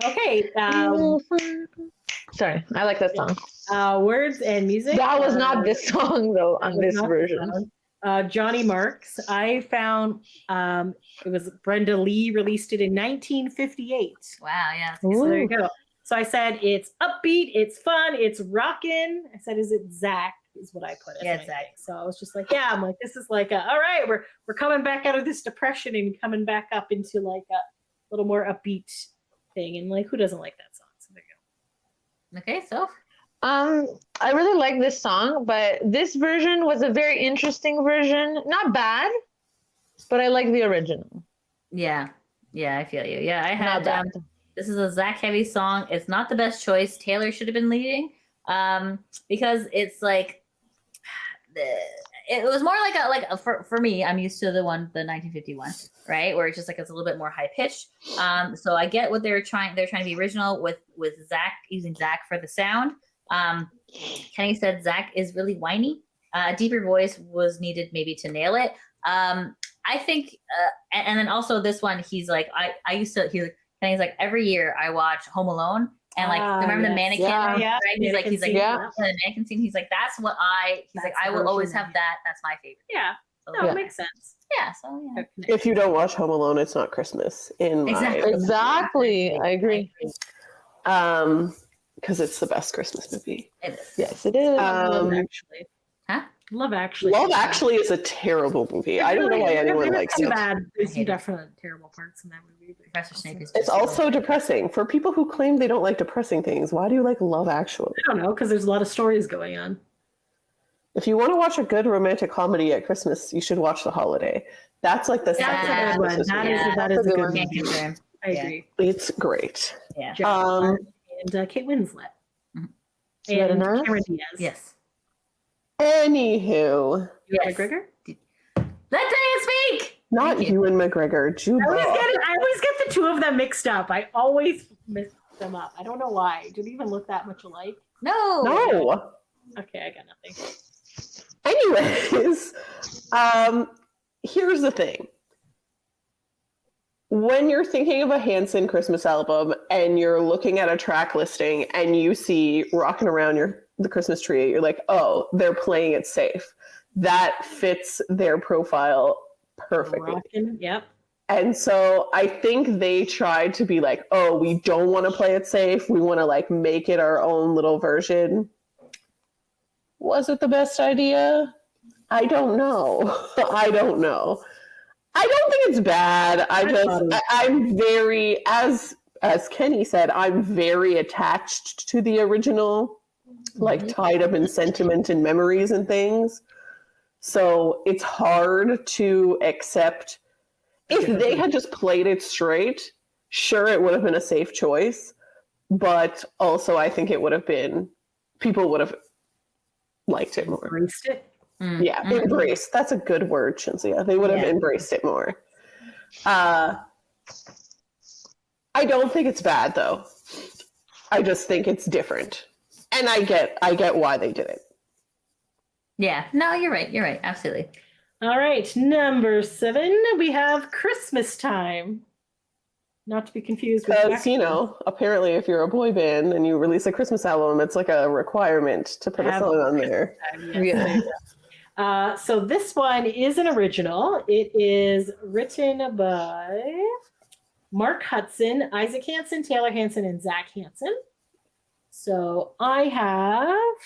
S11: Okay.
S12: Sorry, I like that song.
S11: Words and music.
S12: That was not this song though on this version.
S11: Johnny Marks. I found it was Brenda Lee released it in 1958.
S13: Wow, yeah.
S11: So there you go. So I said it's upbeat, it's fun, it's rockin'. I said, is it Zach? Is what I put.
S13: Yeah, Zach.
S11: So I was just like, yeah. I'm like, this is like, all right, we're coming back out of this depression and coming back up into like a little more upbeat thing. And like, who doesn't like that song? So there you
S13: Okay, so
S12: I really like this song, but this version was a very interesting version. Not bad, but I like the original.
S13: yeah, I feel you. Yeah, I
S12: Not
S13: had
S12: bad.
S13: this is a Zach heavy song. It's not the best choice. Taylor should have been leading, because it's like it was more like for me. I'm used to the 1951, right, where it's just like it's a little bit more high pitched. So I get what they're trying to be original with Zach, using Zach for the sound. Kenny said Zach is really whiny. A deeper voice was needed maybe to nail it. I think, and then also this one, he's like, Kenny's like, every year I watch Home Alone, and like, remember the mannequin?
S12: Yeah.
S13: Right? He's like,
S11: Mannequin
S12: Yeah.
S13: the mannequin scene. He's like, that's what I will always have that. That's my favorite.
S11: Yeah.
S13: So,
S11: No, it makes sense.
S13: yeah. So yeah.
S10: If you don't watch Home Alone, it's not Christmas.
S12: Exactly. I agree.
S10: Because it's the best Christmas movie.
S13: It is.
S12: Yes, it is.
S11: Love Actually.
S13: Huh?
S11: Love Actually.
S10: Love Actually is a terrible movie. I don't know why anyone likes it.
S11: There's some definite terrible parts in that movie. But
S13: Professor Snape is.
S10: It's also depressing. For people who claim they don't like depressing things, why do you like Love Actually?
S11: I don't know, because there's a lot of stories going on.
S10: If you want to watch a good romantic comedy at Christmas, you should watch The Holiday. That's like the
S11: That's
S10: second
S11: a good one.
S10: Christmas
S11: That
S10: movie.
S11: is that is a good one. I
S13: Yeah.
S11: agree.
S10: It's great.
S13: Yeah.
S11: And Kate Winslet.
S13: Mhm.
S12: Is that
S11: And
S12: enough?
S11: Cameron Diaz.
S13: Yes.
S10: Anywho,
S13: Yes.
S11: McGregor?
S13: Let Diane speak.
S10: not
S13: Thank you.
S10: Ewan McGregor, Jude
S11: I
S10: Law.
S11: always get the two of them mixed up. I always mix them up. I don't know why. Do they even look that much alike?
S13: No.
S10: No.
S11: Okay, I got nothing.
S10: Anyways, here's the thing. When you're thinking of a Hanson Christmas album and you're looking at a track listing and you see Rocking Around the Christmas Tree, you're like, oh, they're playing it safe. That fits their profile perfectly.
S11: Rockin', yep.
S10: And so I think they tried to be like, oh, we don't want to play it safe. We want to like make it our own little version. Was it the best idea? I don't know. I don't know. I don't think it's bad. I'm very, as Kenny said, I'm very attached to the original, like tied up in sentiment and memories and things. So it's hard to accept. If they had just played it straight, sure, it would have been a safe choice. But also, I think it would have been, people would have liked it more.
S11: Embraced it.
S10: Yeah, embraced. That's a good word, Shinzia. They would have embraced it more. I don't think it's bad, though. I just think it's different. And I get why they did it.
S13: Yeah. No, you're right. You're right. Absolutely.
S11: All right, number 7, we have Christmas Time. Not to be confused with
S10: Because, apparently if you're a boy band and you release a Christmas album, it's like a requirement to put a song on there.
S11: Yes. So this one is an original. It is written by Mark Hudson, Isaac Hanson, Taylor Hanson, and Zach Hanson. So I have,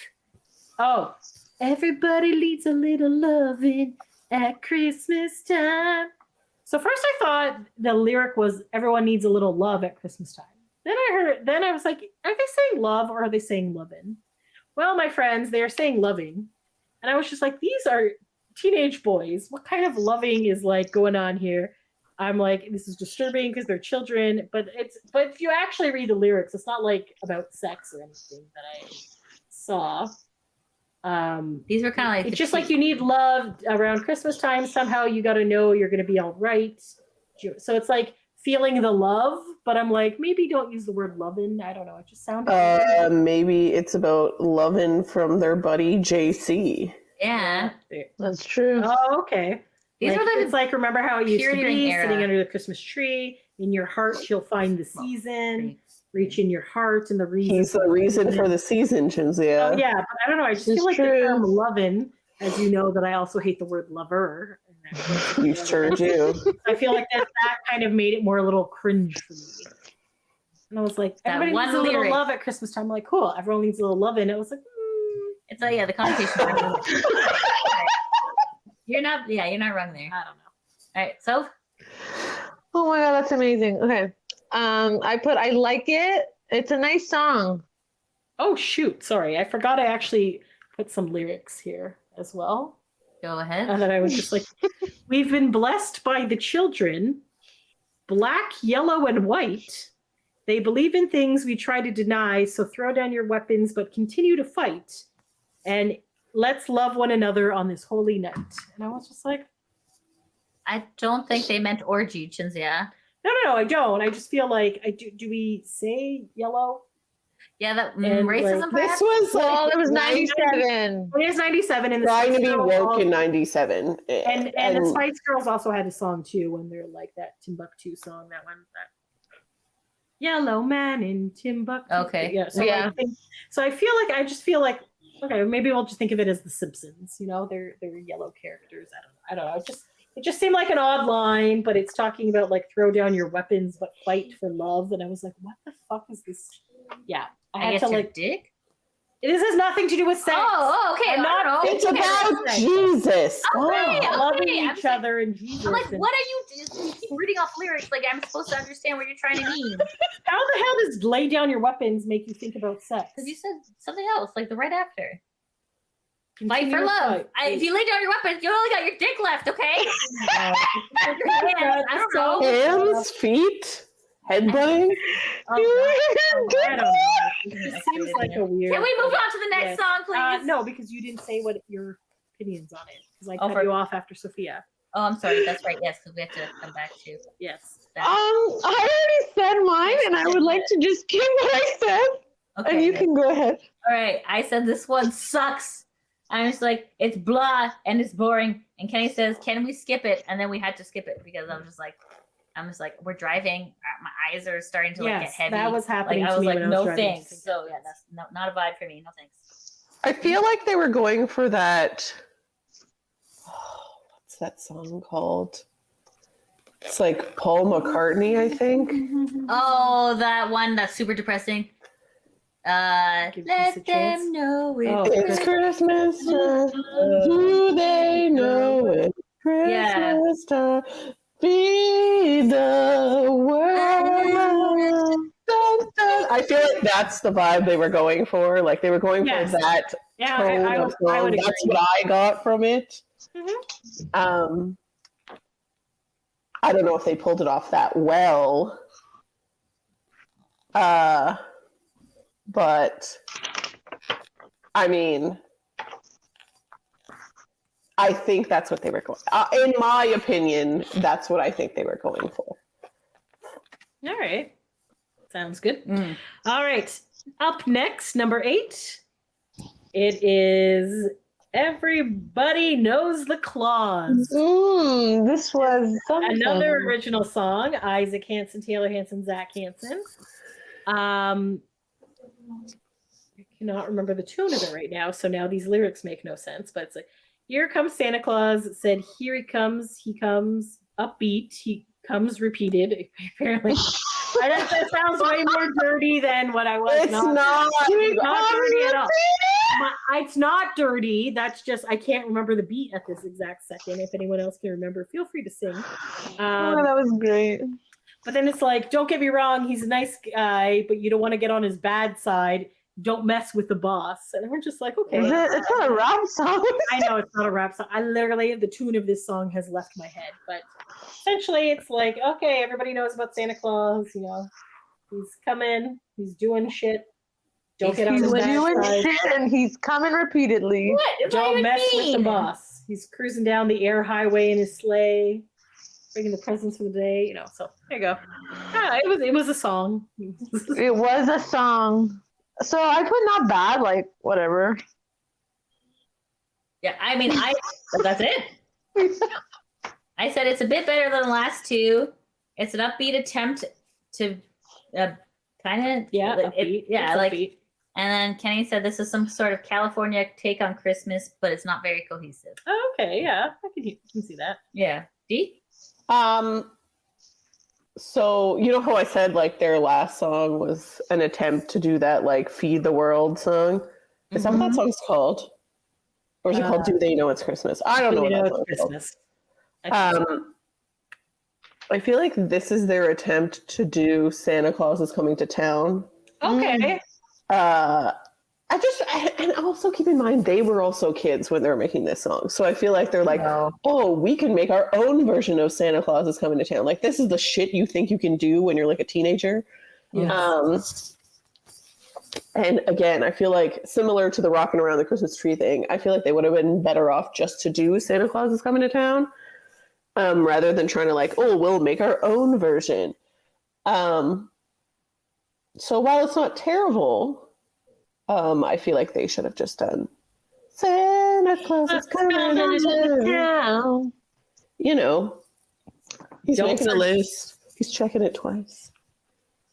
S11: everybody needs a little loving at Christmas time. So first I thought the lyric was everyone needs a little love at Christmas time. Then I was like, are they saying love or are they saying lovin'? Well, my friends, they are saying loving. And I was just like, these are teenage boys. What kind of loving is like going on here? I'm like, this is disturbing because they're children. But if you actually read the lyrics, it's not like about sex or anything that I saw.
S13: These were kind of like
S11: it's just like you need love around Christmas time. Somehow you got to know you're going to be all right. So it's like feeling the love, but I'm like, maybe don't use the word lovin'. I don't know. It just sounded.
S10: Maybe it's about loving from their buddy JC.
S13: Yeah.
S12: That's true.
S11: Oh, okay.
S13: These
S11: Like,
S13: are the
S11: it's like remember how it used to
S13: period
S11: be
S13: era.
S11: sitting under the Christmas tree. In your heart, you'll find the season. Reach in your heart and the reason.
S10: He's the reason for the season, Chinzia.
S11: Oh, yeah, but I don't know. I just feel like the term lovin', as you know, that I also hate the word lover.
S10: You sure do.
S11: I feel like that kind of made it more a little cringe for me. And I was like,
S13: That
S11: everybody
S13: one
S11: needs a little
S13: lyric.
S11: love at Christmas time. I'm like, cool. Everyone needs a little love in. It was like,
S13: It's like, yeah, the connotation. You're not wrong there.
S11: I don't know.
S13: All right, so
S12: Oh my god, that's amazing. Okay. I like it. It's a nice song.
S11: Oh, shoot. Sorry. I forgot I actually put some lyrics here as well.
S13: go ahead.
S11: And then I was just like, we've been blessed by the children, black, yellow, and white. They believe in things we try to deny, so throw down your weapons, but continue to fight. And let's love one another on this holy night. And I was just like,
S13: I don't think they meant orgy, Chinzia.
S11: no, I don't. I just feel like, do we say yellow?
S13: Yeah, that
S11: And,
S13: racism.
S11: like,
S13: perhaps?
S10: This was
S12: Well,
S10: like
S12: it was 97.
S11: It is 97. And the
S10: trying to
S11: Spice
S10: be
S11: Girls
S10: woke
S11: also-
S10: in 97.
S11: And the Spice Girls also had a song too when they're like that Timbuktu song, that one, that Yellow Man in Timbuktu.
S13: Okay.
S11: Yeah. So
S12: Yeah.
S11: I feel like okay, maybe we'll just think of it as the Simpsons. You know, they're yellow characters. I don't know. It just seemed like an odd line, but it's talking about like throw down your weapons but fight for love, and I was like, what the fuck is this? Yeah,
S13: I
S11: had
S13: guess
S11: to
S13: your
S11: like.
S13: dick.
S11: This has nothing to do with sex.
S13: Oh, okay.
S11: I'm
S13: I don't know.
S10: It's
S13: Okay.
S10: about Jesus.
S13: Okay,
S10: Oh.
S11: Loving
S13: okay, I'm
S11: each other and Jesus.
S13: I'm like,
S11: and-
S13: what are you? You keep reading off lyrics like I'm supposed to understand what you're trying to mean.
S11: How the hell does lay down your weapons make you think about sex?
S13: Because you said something else, like the right after. Fight
S11: Continue
S13: for
S11: to
S13: love.
S11: fight.
S13: If you lay down your weapons, you only got your dick left, okay? Your hands, I don't know.
S10: Hands, feet, headbutting.
S11: I don't know. It just seems like a weird.
S13: Can we move on to the next
S11: Yes.
S13: song, please?
S11: No, because you didn't say what your opinions on it. Because I
S13: Oh,
S11: cut
S13: for-
S11: you off after Sophia.
S13: Oh, I'm sorry. That's right. Yes, because we have to come back to
S11: Yes.
S13: that.
S12: I already said mine, and I would like to just keep what I said, and you can go ahead.
S13: All right. I said this one sucks. I'm just like, it's blah and it's boring. And Kenny says, can we skip it? And then we had to skip it because I'm just like, we're driving. My eyes are starting to like
S11: Yes,
S13: get heavy.
S11: that was happening
S13: Like, I
S11: to
S13: was
S11: me
S13: like,
S11: when I was
S13: no
S11: driving.
S13: thanks. So yeah, that's not a vibe for me. No thanks.
S10: I feel like they were going for that. What's that song called? It's like Paul McCartney, I think.
S13: Oh, that one that's super depressing.
S11: Give
S13: Let
S11: Peace a Chance?
S13: them know it.
S11: Oh,
S10: It's Christmas time. Do they know it's Christmas time? Feed the world. Dun, dun. I feel like that's the vibe they were going for. Like they were going
S11: Yes.
S10: for that
S11: Yeah,
S10: tone
S11: I
S10: of
S11: would
S10: song.
S11: agree.
S10: That's what I got from it. I don't know if they pulled it off that well. But I mean, I think that's what they were going. In my opinion, that's what I think they were going for.
S11: All right. Sounds good. All right. Up next, number 8. It is Everybody Knows the Claus.
S12: This was something.
S11: Another original song. Isaac Hanson, Taylor Hanson, Zach Hanson. I cannot remember the tune of it right now, so now these lyrics make no sense. But it's like, here comes Santa Claus. It said, here he comes, upbeat, he comes repeated. Apparently, that sounds way more dirty than what I was.
S10: It's not
S11: dirty at all. It's not dirty. That's just I can't remember the beat at this exact second. If anyone else can remember, feel free to sing.
S12: Oh, that was great.
S11: But then it's like, don't get me wrong, he's a nice guy, but you don't want to get on his bad side. Don't mess with the boss. And we're just like, okay.
S12: It's not a rap song.
S11: I know it's not a rap song. I literally, the tune of this song has left my head. But essentially, it's like, okay, everybody knows about Santa Claus. You know, he's coming, he's doing shit. Don't get on his bad
S12: doing
S11: side.
S12: shit, and he's coming repeatedly.
S13: What? What
S11: Don't
S13: do you
S11: mess with the
S13: mean?
S11: boss. He's cruising down the air highway in his sleigh. bringing the presents for the day, you know. So there you go. It was a song.
S12: It was a song. So I put not bad, like whatever.
S13: Yeah, I mean, that's it. I said it's a bit better than the last two. It's an upbeat attempt to kind of
S11: upbeat. Upbeat.
S13: And then Kenny said this is some sort of California take on Christmas, but it's not very cohesive.
S11: Oh, okay, yeah, I can see that.
S13: Yeah, D.
S10: So you know how I said like their last song was an attempt to do that like feed the world song? Is that what that song's called? Or is it called Do They Know It's Christmas? I don't know what that's
S11: Christmas.
S10: I feel like this is their attempt to do Santa Claus is Coming to Town.
S11: Okay.
S10: And also keep in mind they were also kids when they were making this song. So I feel like they're like, oh, we can make our own version of Santa Claus is Coming to Town. Like this is the shit you think you can do when you're like a teenager. Yes. And again, I feel like similar to the rocking around the Christmas tree thing, I feel like they would have been better off just to do Santa Claus is Coming to Town, rather than trying to like, oh, we'll make our own version. So while it's not terrible, I feel like they should have just done Santa Claus is Coming to Town. You know, he's making a list. He's checking it twice.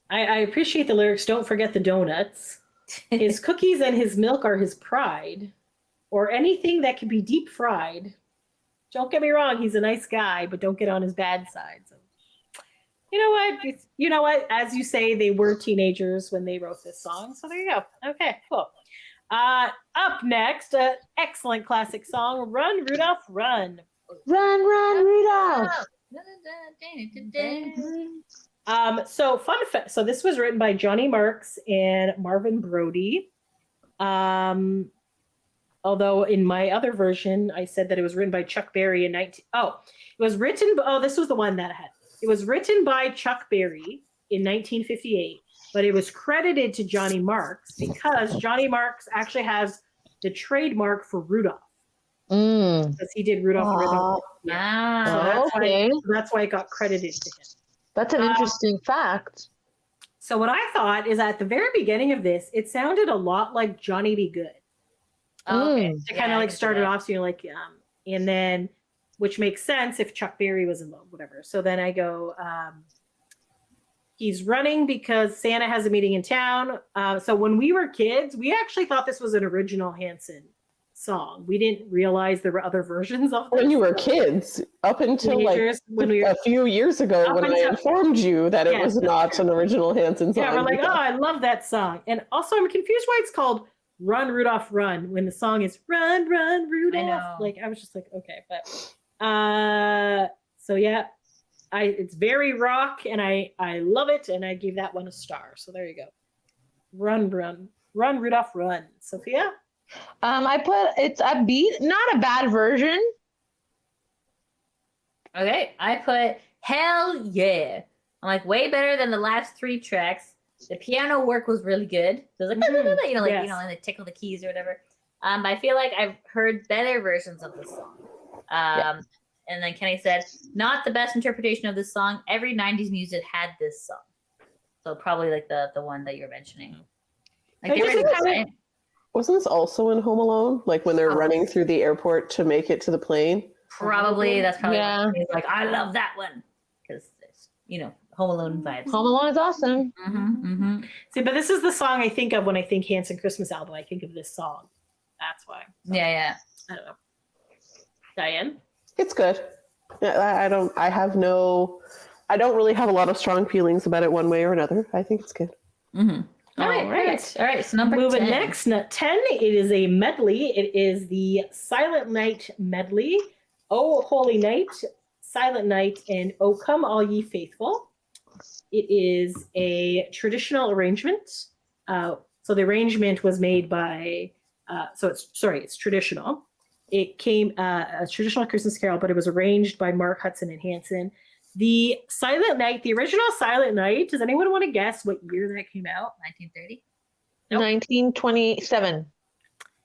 S11: I appreciate the lyrics. Don't forget the donuts. His cookies and his milk are his pride, or anything that can be deep fried. Don't get me wrong, he's a nice guy, but don't get on his bad side. So, you know what? As you say, they were teenagers when they wrote this song. So there you go. Okay, cool. Up next, excellent classic song, Run, Rudolph, Run.
S12: Run, run, Rudolph.
S11: So fun fact. So this was written by Johnny Marks and Marvin Brody. Although in my other version, I said that it was written by Chuck Berry in this was the one that I had. It was written by Chuck Berry in 1958, but it was credited to Johnny Marks because Johnny Marks actually has the trademark for Rudolph. Because he did Rudolph the Red-Nosed Reindeer. So that's why it got credited to him.
S12: That's an interesting fact.
S11: So what I thought is at the very beginning of this, it sounded a lot like Johnny Be Good.
S13: Okay.
S11: To kind of like start it off, so you're like, and then, which makes sense if Chuck Berry was involved, whatever. So then I go, he's running because Santa has a meeting in town. So when we were kids, we actually thought this was an original Hanson song. We didn't realize there were other versions of this.
S10: When you were kids, up until like a few years ago when I informed you that it was not an original Hanson song.
S11: Yeah, we're like, oh, I love that song. And also I'm confused why it's called Run, Rudolph, Run when the song is Run, Run, Rudolph. Like I was just like, okay, but so yeah, it's very rock and I love it and I gave that one a star. So there you go. Run, Run, Run, Rudolph, Run. Sophia?
S12: I put it's upbeat, not a bad version.
S13: Okay, I put hell yeah. I'm like way better than the last three tracks. The piano work was really good. It was like, and they tickle the keys or whatever. I feel like I've heard better versions of this song. And then Kenny said, not the best interpretation of this song. Every 90s music had this song. So probably like the one that you're mentioning. Like
S10: wasn't this also in Home Alone? Like when they're running through the airport to make it to the plane?
S13: Probably. That's probably he's like, I love that one. Because, Home Alone vibes.
S12: Home Alone is awesome.
S11: See, but this is the song I think of when I think Hanson Christmas album. I think of this song. That's why. So,
S13: yeah.
S11: I don't know. Diane?
S10: It's good. I don't really have a lot of strong feelings about it one way or another. I think it's good.
S11: All right.
S13: So number
S11: Moving
S13: 10.
S11: next, 10. It is a medley. It is the Silent Night medley. Oh, Holy Night, Silent Night, and Oh, Come All Ye Faithful. It is a traditional arrangement. So the arrangement was made by, it's traditional. It came a traditional Christmas carol, but it was arranged by Mark Hudson and Hanson. The Silent Night, the original Silent Night, does anyone want to guess what year that came out?
S13: 1930?
S11: Nope.
S12: 1927.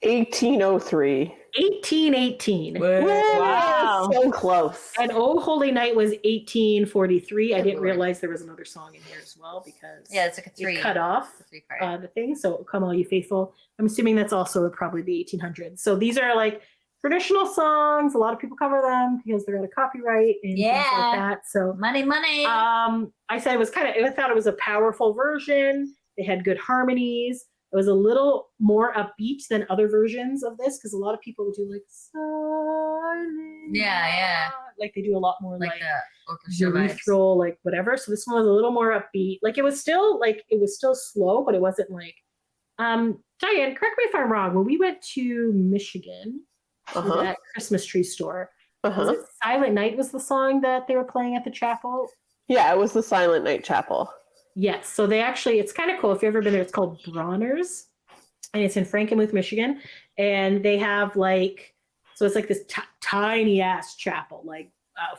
S10: 1803.
S11: 1818.
S10: Wow. So close.
S11: And Oh Holy Night was 1843. I didn't realize there was another song in here as well because
S13: it's like a three.
S11: it cut off the thing. So Come All You Faithful. I'm assuming that's also probably the 1800s. So these are like traditional songs. A lot of people cover them because they're out of copyright and things like that. So
S13: money.
S11: I said I thought it was a powerful version. They had good harmonies. It was a little more upbeat than other versions of this because a lot of people would do like silent.
S13: Yeah.
S11: Like they do a lot more like
S13: the orchestra
S11: urethral, like whatever. So this one was a little more upbeat. Like it was still slow, but it wasn't like Diane, correct me if I'm wrong. When we went to Michigan to that Christmas tree store, was it Silent Night was the song that they were playing at the chapel?
S10: Yeah, it was the Silent Night Chapel.
S11: Yes. So they actually, it's kind of cool. If you've ever been there, it's called Bronner's and it's in Frankenmuth, Michigan. And they have like, so it's like this tiny ass chapel, like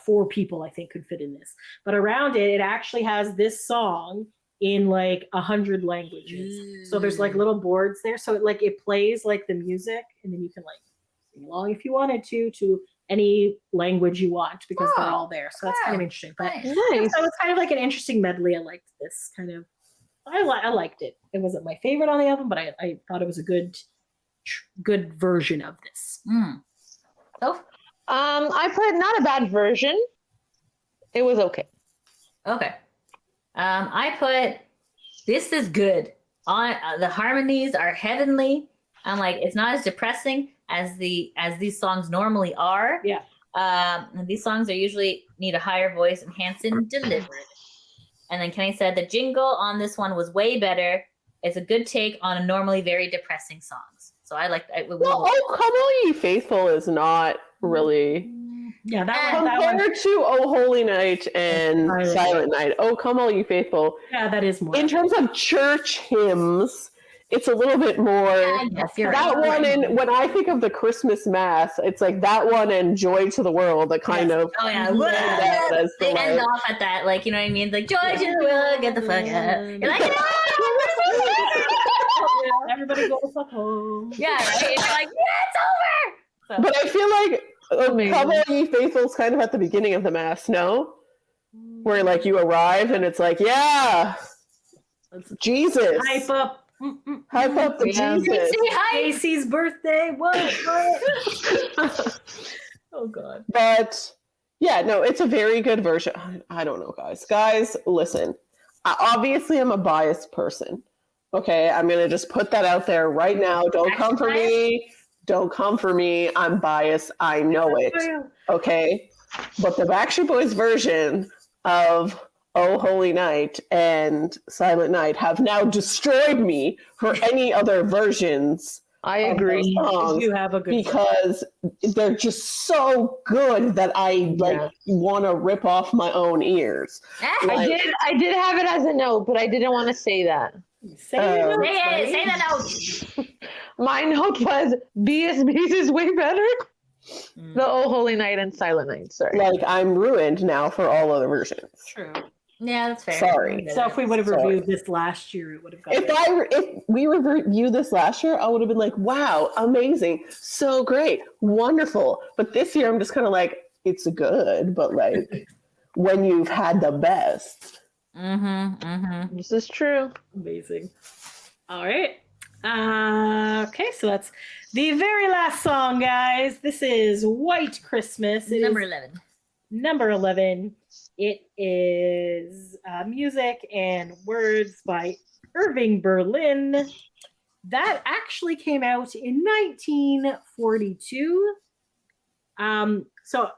S11: 4 people I think could fit in this. But around it, it actually has this song in like 100 languages. So there's like little boards there. So it plays like the music and then you can like sing along if you wanted to any language you want because they're all there. So that's kind of interesting. But
S12: Nice.
S11: so it's kind of like an interesting medley. I liked this kind of. I liked it. It wasn't my favorite on the album, but I thought it was a good version of this.
S13: Oh,
S12: I put not a bad version. It was okay.
S13: okay. I put this is good. On the harmonies are heavenly. I'm like, it's not as depressing as these songs normally are.
S11: Yeah.
S13: And these songs are usually need a higher voice, and Hanson delivered. And then Kenny said the jingle on this one was way better. It's a good take on a normally very depressing songs. So I like.
S10: Well, Oh Come All Ye Faithful is not really.
S11: Yeah,
S10: compared to Oh Holy Night and Silent Night. Oh Come All Ye Faithful.
S11: Yeah, that is more.
S10: In terms of church hymns, it's a little bit more. One, and when I think of the Christmas Mass, it's like that one and Joy to the World, that kind of.
S13: Oh yeah, they end off at that, like, you know what I mean? Like, Joy to the World, get the fuck out. You're like,
S11: everybody go the fuck home.
S13: Yeah, right? You're like, it's over. So.
S10: But I feel like Come All Ye Faithful is kind of at the beginning of the Mass, no? Where like you arrive and it's like, yeah, Jesus.
S11: Hype up
S10: the Jesus.
S11: Casey's birthday. What? Oh God.
S10: But yeah, no, it's a very good version. I don't know, guys. Guys, listen. Obviously, I'm a biased person. Okay, I'm gonna just put that out there right now. Don't come for me. Don't come for me. I'm biased. I know it. Okay, but the Backstreet Boys version of Oh Holy Night and Silent Night have now destroyed me for any other versions.
S12: I agree.
S11: You have a good
S10: because they're just so good that I want to rip off my own ears.
S12: I did have it as a note, but I didn't want to say that.
S11: Say the note.
S12: My note was BSB's is way better. The Oh Holy Night and Silent Night. Sorry.
S10: Like I'm ruined now for all other versions.
S11: True.
S13: Yeah, that's fair.
S10: Sorry.
S11: So if we would have reviewed this last year, it would have gone.
S10: If we reviewed this last year, I would have been like, wow, amazing, so great, wonderful. But this year, I'm just kind of like, it's good, but like when you've had the best.
S12: This is true.
S11: Amazing. All right. Okay, so that's the very last song, guys. This is White Christmas. It
S13: Number
S11: is
S13: 11.
S11: Number 11. It is music and words by Irving Berlin. That actually came out in 1942. So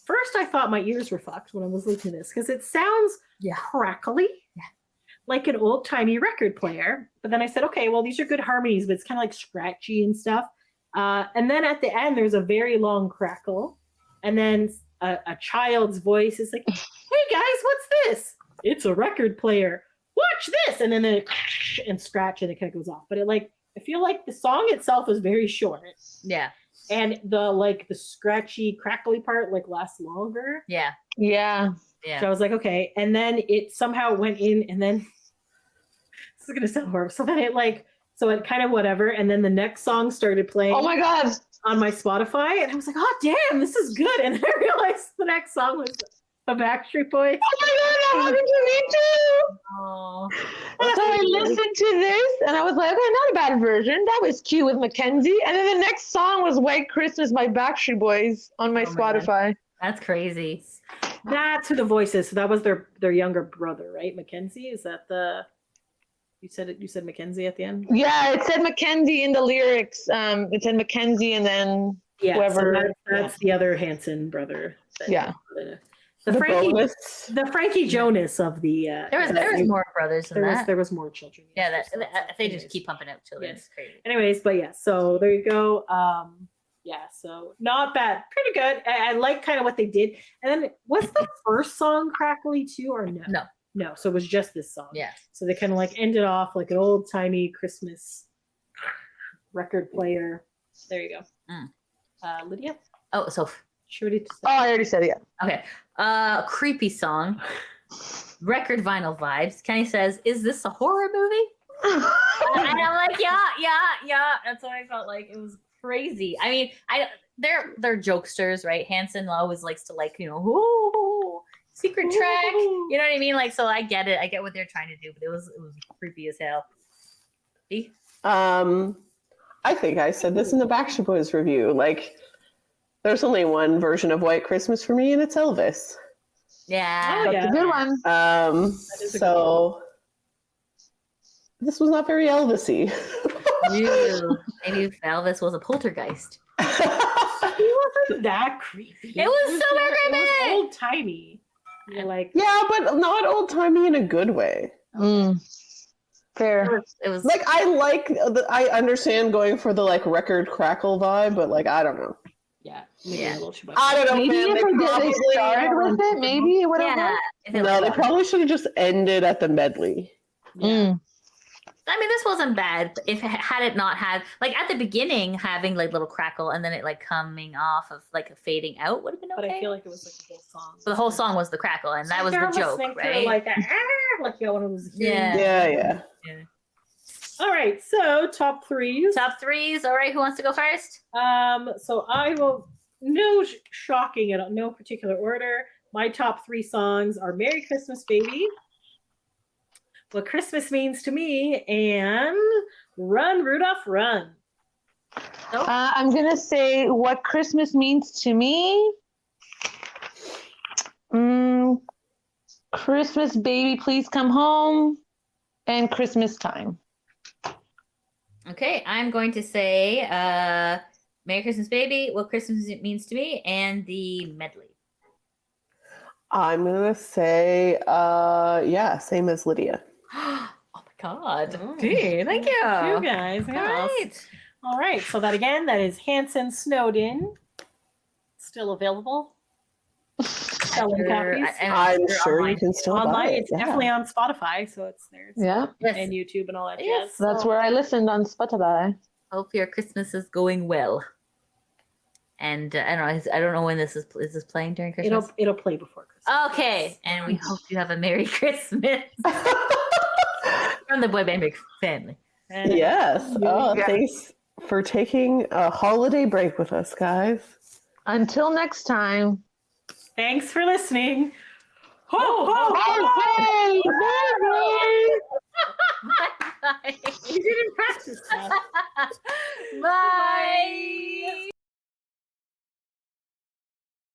S11: first I thought my ears were fucked when I was listening to this because it sounds crackly, like an old-timey record player. But then I said, okay, well, these are good harmonies, but it's kind of like scratchy and stuff. And then at the end, there's a very long crackle. And then a child's voice is like, hey guys, what's this? It's a record player. Watch this. And then it and scratch and it kind of goes off. But I feel like the song itself is very short.
S13: Yeah.
S11: And the scratchy, crackly part lasts longer.
S13: Yeah.
S12: Yeah.
S13: Yeah.
S11: So I was like, okay. And then it somehow went in and then this is gonna sound horrible. So then it So it kind of whatever. And then the next song started playing.
S12: Oh my God.
S11: On my Spotify, and I was like, "Oh damn, this is good!" And I realized the next song was the Backstreet Boys.
S12: Oh my God, that happened to me too.
S13: Oh.
S12: So I listened to this and I was like, okay, not a bad version. That was cute with Mackenzie. And then the next song was White Christmas by Backstreet Boys on my Spotify.
S13: That's crazy.
S11: That's who the voice is. So that was their younger brother, right? Mackenzie? Is that the you said Mackenzie at the end?
S12: Yeah, it said Mackenzie in the lyrics. It said Mackenzie and then whoever.
S11: So that's the other Hanson brother.
S12: Yeah.
S11: The Frankie Jonas of the.
S13: There was more brothers than that.
S11: There was more children.
S13: Yeah, they just keep pumping out children.
S11: Yes.
S13: It's crazy.
S11: Anyways, but yeah, so there you go. Yeah, so not bad, pretty good. I like kind of what they did. And then was the first song crackly too, or no? No, so it was just this song.
S13: Yeah.
S11: So they kind of like ended off like an old timey Christmas record player. There you go. Lydia.
S13: Oh, so.
S12: I already said it. Yeah.
S13: Okay. Creepy song. Record vinyl vibes. Kenny says, "Is this a horror movie?" And I'm like, yeah. That's what I felt like. It was crazy. I mean, they're jokesters, right? Hanson always likes to ooh, secret track. You know what I mean? Like, so I get it. I get what they're trying to do, but it was creepy as hell. See?
S10: I think I said this in the Backstreet Boys review. Like, there's only one version of White Christmas for me, and it's Elvis.
S13: Yeah.
S12: That's a good one.
S10: So this was not very Elvis-y.
S13: Maybe Elvis was a poltergeist.
S11: He wasn't that creepy.
S13: It was super creepy.
S11: It was old timey.
S10: Yeah, but not old timey in a good way.
S12: Fair.
S13: It was
S10: like I understand going for the like record crackle vibe, but like I don't know.
S11: Yeah.
S10: I don't know.
S12: Maybe
S10: man,
S12: if they started with it, maybe it would have worked.
S10: No, they probably should have just ended at the medley.
S11: Yeah.
S13: I mean, this wasn't bad. If had it not had like at the beginning having like little crackle and then it like coming off of like fading out would have been okay.
S11: But I feel like it was like the whole song.
S13: So the whole song was the crackle, and that was the joke, right?
S11: Like you got one of those.
S10: Yeah.
S11: All right, so top threes.
S13: Top threes. All right, who wants to go first?
S11: So I will. No shocking at all. No particular order. My top three songs are "Merry Christmas, Baby," "What Christmas Means to Me," and "Run, Rudolph, Run."
S12: I'm gonna say "What Christmas Means to Me." "Christmas Baby, Please Come Home," and "Christmas Time."
S13: Okay, I'm going to say "Merry Christmas, Baby," "What Christmas Means to Me," and the medley.
S10: I'm gonna say same as Lydia.
S13: Oh my God. Okay, thank you.
S11: You guys.
S13: Great.
S11: All right. So that is Hanson Snowden. Still available. Selling copies.
S10: I'm sure you can still
S11: online.
S10: buy it.
S11: It's definitely on Spotify, so it's there.
S12: Yeah.
S11: And YouTube and all that jazz.
S12: That's where I listened on Spotify.
S13: Hope your Christmas is going well. And I don't know when this is this playing during Christmas?
S11: It'll play before Christmas.
S13: Okay. And we hope you have a Merry Christmas. From the Boy Band Break family.
S10: Yes. Thanks for taking a holiday break with us, guys.
S12: Until next time.
S11: Thanks for listening. Ho, ho,
S12: Ho, ho!